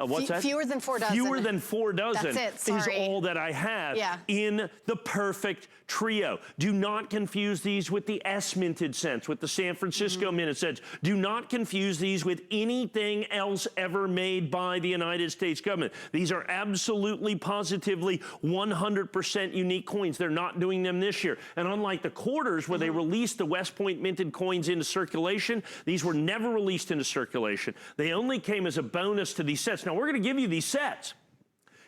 what's that? Fewer than 4 dozen. Fewer than 4 dozen. That's it, sorry. Is all that I have in the perfect trio. Do not confuse these with the S-minted cents, with the San Francisco minted cents. Do not confuse these with anything else ever made by the United States government. These are absolutely, positively, 100% unique coins. They're not doing them this year. And unlike the quarters, where they released the West Point minted coins into circulation, these were never released into circulation. They only came as a bonus to these sets. Now, we're going to give you these sets.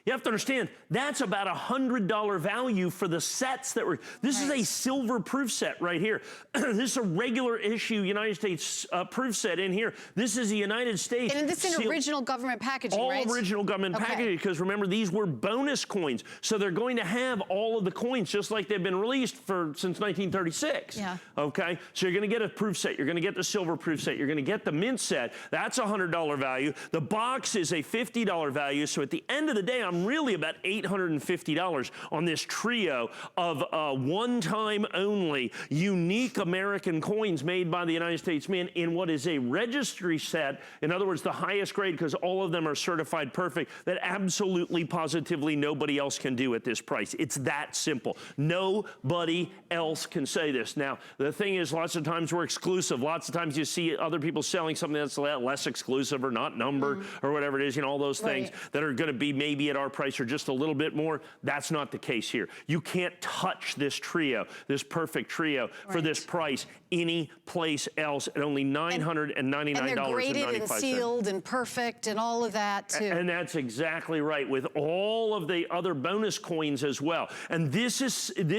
You have to understand, that's about $100 value for the sets that were, this is a silver proof set right here. This is a regular issue United States proof set in here. This is the United States. And this is in original government packaging, right? All original government packaging, because remember, these were bonus coins. So they're going to have all of the coins just like they've been released since 1936. Yeah. Okay, so you're gonna get a proof set, you're gonna get the silver proof set, you're gonna get the mint set. That's a $100 value. The box is a $50 value. So at the end of the day, I'm down really about $850 on this trio of one-time only unique American coins made by the United States Mint in what is a registry set. In other words, the highest grade, because all of them are certified perfect, that absolutely positively nobody else can do at this price. It's that simple. Nobody else can say this. Now, the thing is, lots of times we're exclusive. Lots of times you see other people selling something that's less exclusive or not numbered or whatever it is, you know, all those things that are going to be maybe at our price or just a little bit more. That's not the case here. You can't touch this trio, this perfect trio, for this price any place else at only $999.95. And they're graded and sealed and perfect and all of that too. And that's exactly right, with all of the other bonus coins as well. And this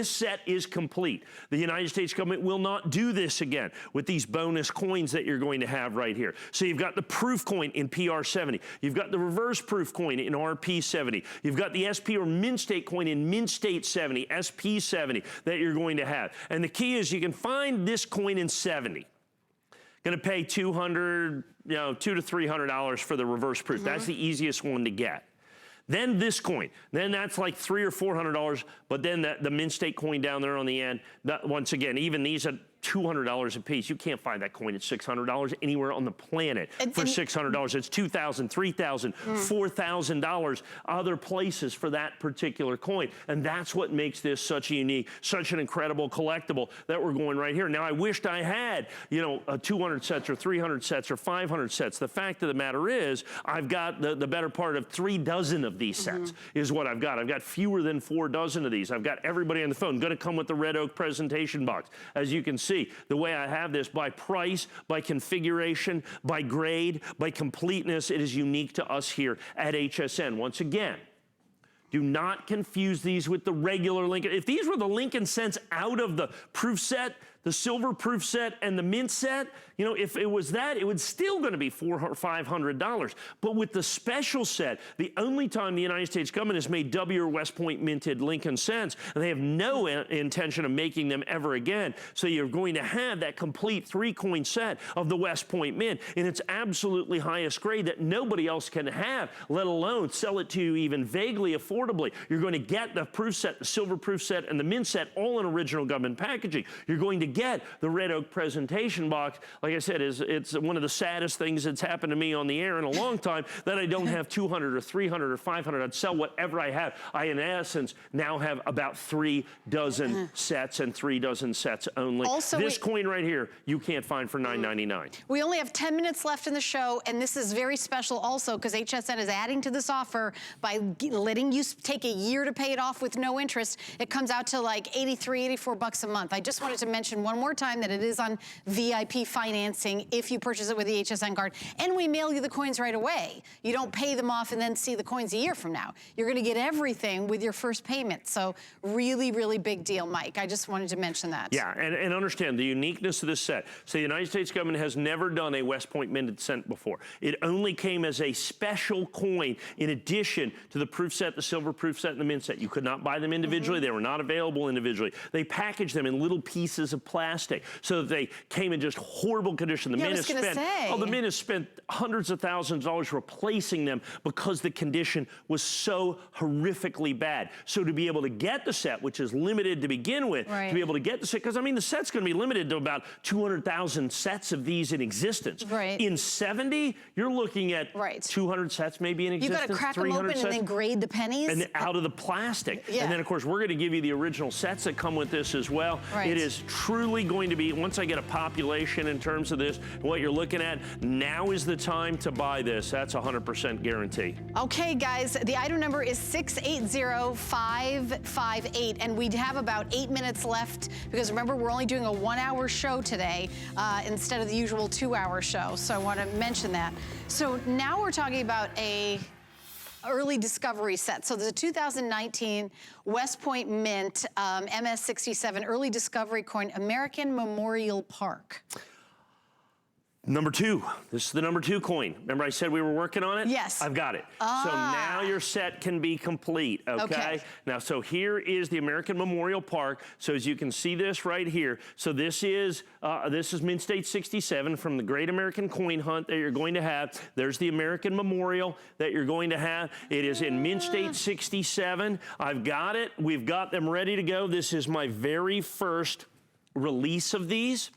set is complete. The United States government will not do this again with these bonus coins that you're going to have right here. So you've got the proof coin in PR70. You've got the reverse proof coin in RP70. You've got the SP or Mint State coin in Mint State 70, SP70 that you're going to have. And the key is you can find this coin in 70. Going to pay $200, $200 to $300 for the reverse proof. That's the easiest one to get. Then this coin, then that's like $300 or $400, but then the Mint State coin down there on the end, once again, even these are $200 a piece. You can't find that coin at $600 anywhere on the planet for $600. It's $2,000, $3,000, $4,000 other places for that particular coin. And that's what makes this such a unique, such an incredible collectible that we're going right here. Now, I wished I had, 200 sets or 300 sets or 500 sets. The fact of the matter is, I've got the better part of 3 dozen of these sets is what I've got. I've got fewer than 4 dozen of these. I've got everybody on the phone. Going to come with the red oak presentation box. As you can see, the way I have this, by price, by configuration, by grade, by completeness, it is unique to us here at HSN. Once again, do not confuse these with the regular Lincoln. If these were the Lincoln cents out of the proof set, the silver proof set and the mint set, if it was that, it would still going to be $400 or $500. But with the special set, the only time the United States government has made W or West Point minted Lincoln cents, and they have no intention of making them ever again. So you're going to have that complete 3-coin set of the West Point Mint in its absolutely highest grade that nobody else can have, let alone sell it to you even vaguely affordably. You're going to get the proof set, the silver proof set, and the mint set all in original government packaging. You're going to get the red oak presentation box. Like I said, it's one of the saddest things that's happened to me on the air in a long time that I don't have 200 or 300 or 500. I'd sell whatever I have. I, in essence, now have about 3 dozen sets and 3 dozen sets only. Also, this coin right here, you can't find for $9.99. We only have 10 minutes left in the show, and this is very special also because HSN is adding to this offer by letting you take a year to pay it off with no interest. It comes out to like $83, $84 a month. I just wanted to mention one more time that it is on VIP financing if you purchase it with the HSN card. And we mail you the coins right away. You don't pay them off and then see the coins a year from now. You're gonna get everything with your first payment. So really, really big deal, Mike. I just wanted to mention that. Yeah, and understand the uniqueness of this set. So the United States government has never done a West Point minted cent before. It only came as a special coin in addition to the proof set, the silver proof set, and the mint set. You could not buy them individually. They were not available individually. They packaged them in little pieces of plastic so that they came in just horrible condition. The Mint has spent hundreds of thousands of dollars replacing them because the condition was so horrifically bad. So to be able to get the set, which is limited to begin with, to be able to get the set, because I mean the set's going to be limited to about 200,000 sets of these in existence. In 70, you're looking at 200 sets maybe in existence. You've got to crack them open and then grade the pennies. And out of the plastic. And then of course we're going to give you the original sets that come with this as well. It is truly going to be, once I get a population in terms of this, what you're looking at, now is the time to buy this. That's 100% guarantee. Okay, guys, the item number is 680558, and we have about 8 minutes left because remember, we're only doing a 1-hour show today instead of the usual 2-hour show. So I want to mention that. So now we're talking about a early discovery set. So there's a 2019 West Point Mint MS67 early discovery coin, American Memorial Park. Number 2, this is the number 2 coin. Remember I said we were working on it? Yes. I've got it. So now your set can be complete, okay? Now, so here is the American Memorial Park. So as you can see this right here, so this is Mint State 67 from the Great American Coin Hunt that you're going to have. There's the American Memorial that you're going to have. It is in Mint State 67. I've got it. We've got them ready to go. This is my very first release of these.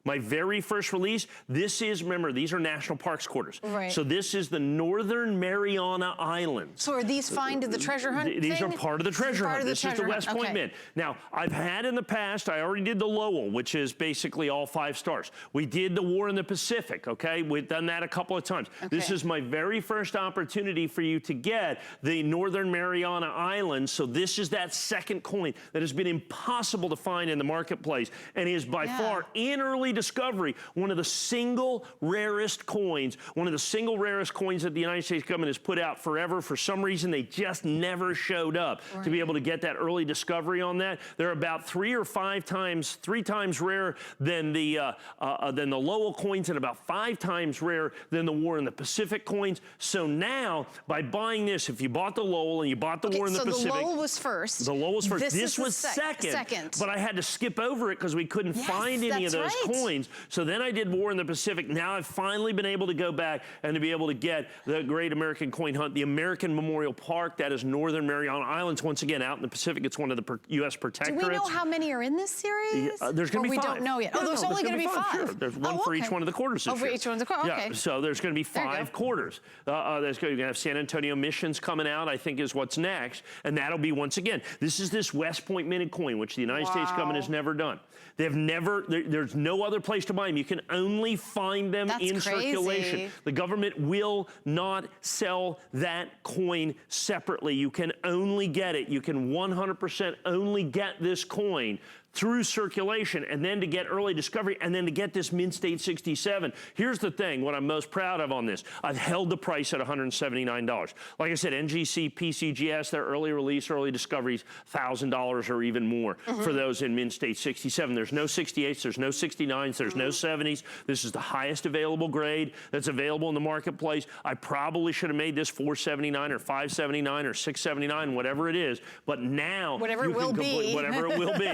My very first release, this is, remember, these are National Parks quarters. Right. So this is the Northern Mariana Islands. So are these fine to the treasure hunt These thing? are part of the treasure hunt. This is the West Point Mint. Now, I've had in the past, I already did the Lowell, which is basically all 5 stars. We did the War in the Pacific, okay? We've done that a couple of times. This is my very first opportunity for you to get the Northern Mariana Islands. So this is that second coin that has been impossible to find in the marketplace and is by far in early discovery, one of the single rarest coins, that the United States government has put out forever. For some reason, they just never showed up to be able to get that early discovery on that. They're about 3 times rarer than the Lowell coins and about 5 times rarer than the War in the Pacific coins. So now, by buying this, if you bought the Lowell and you bought the War in the Pacific. So the Lowell was first. The Lowell was first. This was second. But I had to skip over it because we couldn't find any of those coins. So then I did War in the Pacific. Now I've finally been able to go back and to be able to get the Great American Coin Hunt, the American Memorial Park, that is Northern Mariana Islands. Once again, out in the Pacific, it's one of the U.S. protectorates. Do we know how many are in this series? There's going to be 5. We don't know yet. There's only going to be 5. Sure. There's one for each one of the quarters this year. For each one of the quarters, okay. Yeah, so there's going to be 5 quarters. You're going to have San Antonio Missions coming out, I think is what's next. And that'll be, once again, this West Point minted coin, which the United States government has never done. They've never, there's no other place to buy them. You can only find them in circulation. The government will not sell that coin separately. You can only get it. You can 100% only get this coin through circulation, and then to get early discovery, and then to get this Mint State 67. Here's the thing, what I'm most proud of on this. I've held the price at $179. Like I said, NGC, PCGS, their early release, early discoveries, $1,000 or even more for those in Mint State 67. There's no 68s, there's no 69s, there's no 70s. This is the highest available grade that's available in the marketplace. I probably should have made this $479 or $579 or $679, whatever it is, but now whatever it will be,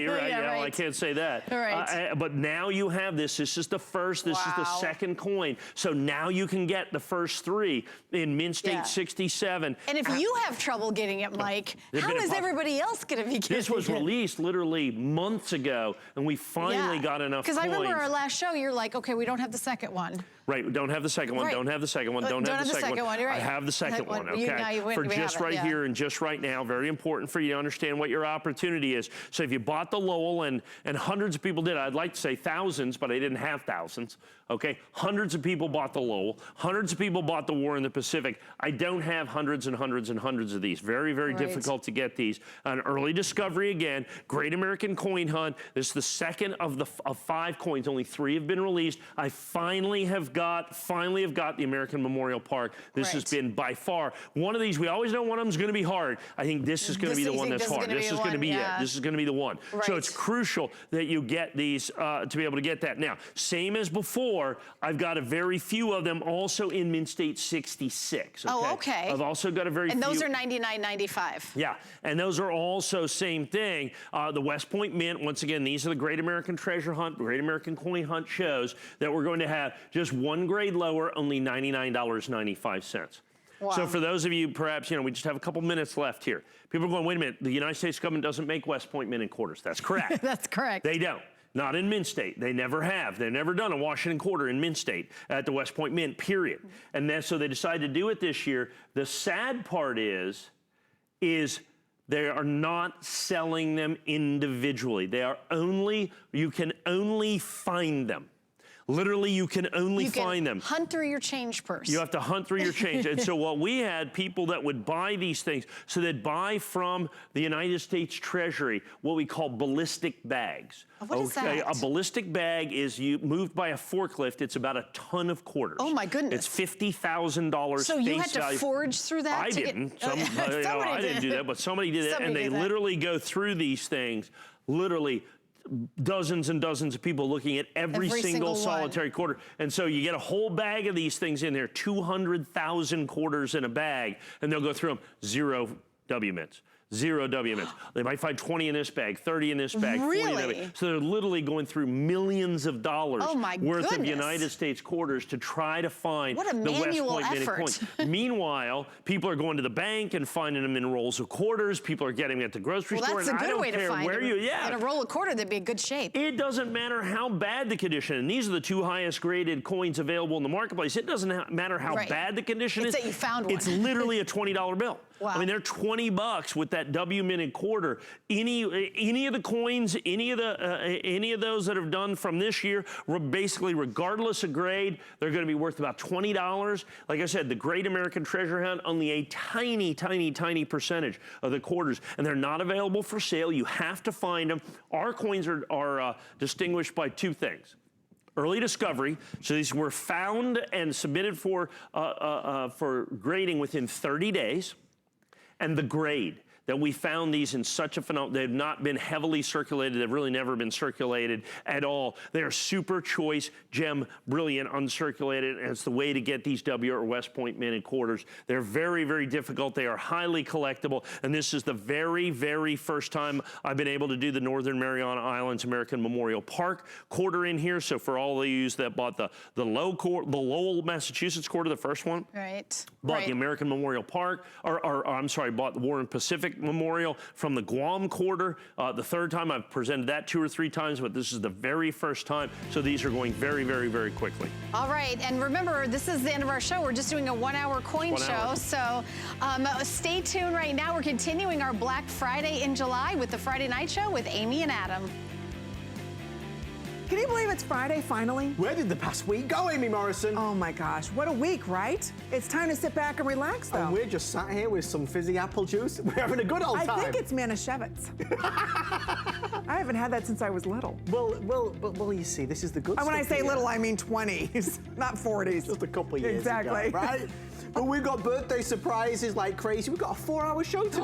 right? I can't say that. But now you have this. This is the first. This is the second coin. So now you can get the first 3 in Mint State 67. And if you have trouble getting it, Mike, how is everybody else going to be getting it? This was released literally months ago, and we finally got enough coins. Because I remember our last show, you're like, okay, we don't have the second one. Right, we don't have the second one, don't have the second one, don't have the second one. You're right. I have the second one, okay? For just right here and just right now, very important for you to understand what your opportunity is. So if you bought the Lowell, and hundreds of people did, I'd like to say thousands, but I didn't have thousands, okay? Hundreds of people bought the Lowell, hundreds of people bought the War in the Pacific. I don't have hundreds and hundreds and hundreds of these. Very, very difficult to get these. An early discovery again, Great American Coin Hunt. This is the second of 5 coins. Only 3 have been released. I finally have got the American Memorial Park. This has been by far one of these. We always know one of them is going to be hard. I think this is going to be the one that's hard. This is going to be it. This is going to be the one. So it's crucial that you get these to be able to get that. Now, same as before, I've got a very few of them also in Mint State 66. Okay? Oh, okay. I've also got a very few. And those are $99.95. Yeah, and those are also same thing. The West Point Mint, once again, these are the Great American Treasure Hunt, Great American Coin Hunt shows that we're going to have just one grade lower, only $99.95. Wow. So for those of you, perhaps, we just have a couple minutes left here. People are going, wait a minute, the United States government doesn't make West Point Mint in quarters. That's correct. That's correct. They don't. Not in Mint State. They never have. They've never done a Washington quarter in Mint State at the West Point Mint, period. And then so they decided to do it this year. The sad part is they are not selling them individually. You can only find them. Literally, you can only find them. Hunt through your change purse. You have to hunt through your change. And so what we had, people that would buy these things, so they'd buy from the United States Treasury what we call ballistic bags. What is that? A ballistic bag is moved by a forklift. It's about a ton of quarters. Oh my goodness. It's $50,000 So you had to forge through that? I didn't. I didn't do that, but somebody did it. And they literally go through these things, literally dozens and dozens of people looking at every single one. solitary quarter. And so you get a whole bag of these things in there, 200,000 quarters in a bag, and they'll go through them. 0 W mints. 0 W mints. They might find 20 in this bag, 30 in this bag, 40 in that bag. So they're literally going through millions of dollars worth of United States quarters to try to find the West Point Minute coin. Meanwhile, people are going to the bank and finding them in rolls of quarters. People are getting them at the grocery store. That's a good way to find them. In a roll of quarter, they'd be in good shape. It doesn't matter how bad the condition, and these are the 2 highest graded coins available in the marketplace. It doesn't matter how bad the condition is. It's that you found one. It's literally a $20 bill. Wow. I mean, they're $20 with that W minted quarter. Any of the coins, any of those that have done from this year, basically regardless of grade, they're going to be worth about $20. Like I said, the Great American Treasure Hunt, only a tiny, tiny, tiny percentage of the quarters, and they're not available for sale. You have to find them. Our coins are distinguished by 2 things. Early discovery, so these were found and submitted for grading within 30 days. And the grade, that we found these in such a phenomenon. They've not been heavily circulated. They've really never been circulated at all. They are super choice, gem, brilliant, uncirculated, and it's the way to get these W or West Point minted quarters. They're very, very difficult. They are highly collectible, and this is the very, very first time I've been able to do the Northern Mariana Islands American Memorial Park quarter in here. So for all of you that bought the Lowell, Massachusetts quarter, the first one, bought the American Memorial Park, or I'm sorry, bought the Warren Pacific Memorial from the Guam Quarter. The 3rd time I've presented that 2 or 3 times, but this is the very first time. So these are going very, very, very quickly. All right, and remember, this is the end of our show. We're just doing a 1-hour coin show. So stay tuned right now. We're continuing our Black Friday in July with the Friday Night Show with Amy and Adam. Can you believe it's Friday, finally? Where did the past week go, Amy Morrison? Oh my gosh, what a week, right? It's time to sit back and relax, though. And we're just sat here with some fizzy apple juice. We're having a good old time. I think it's Manischewitz. I haven't had that since I was little. Well, you see, this is the good stuff. When I say here. little, I mean 20s, not 40s. Just a couple of years ago, right? But we've got birthday surprises like crazy. We've got a 4-hour show today.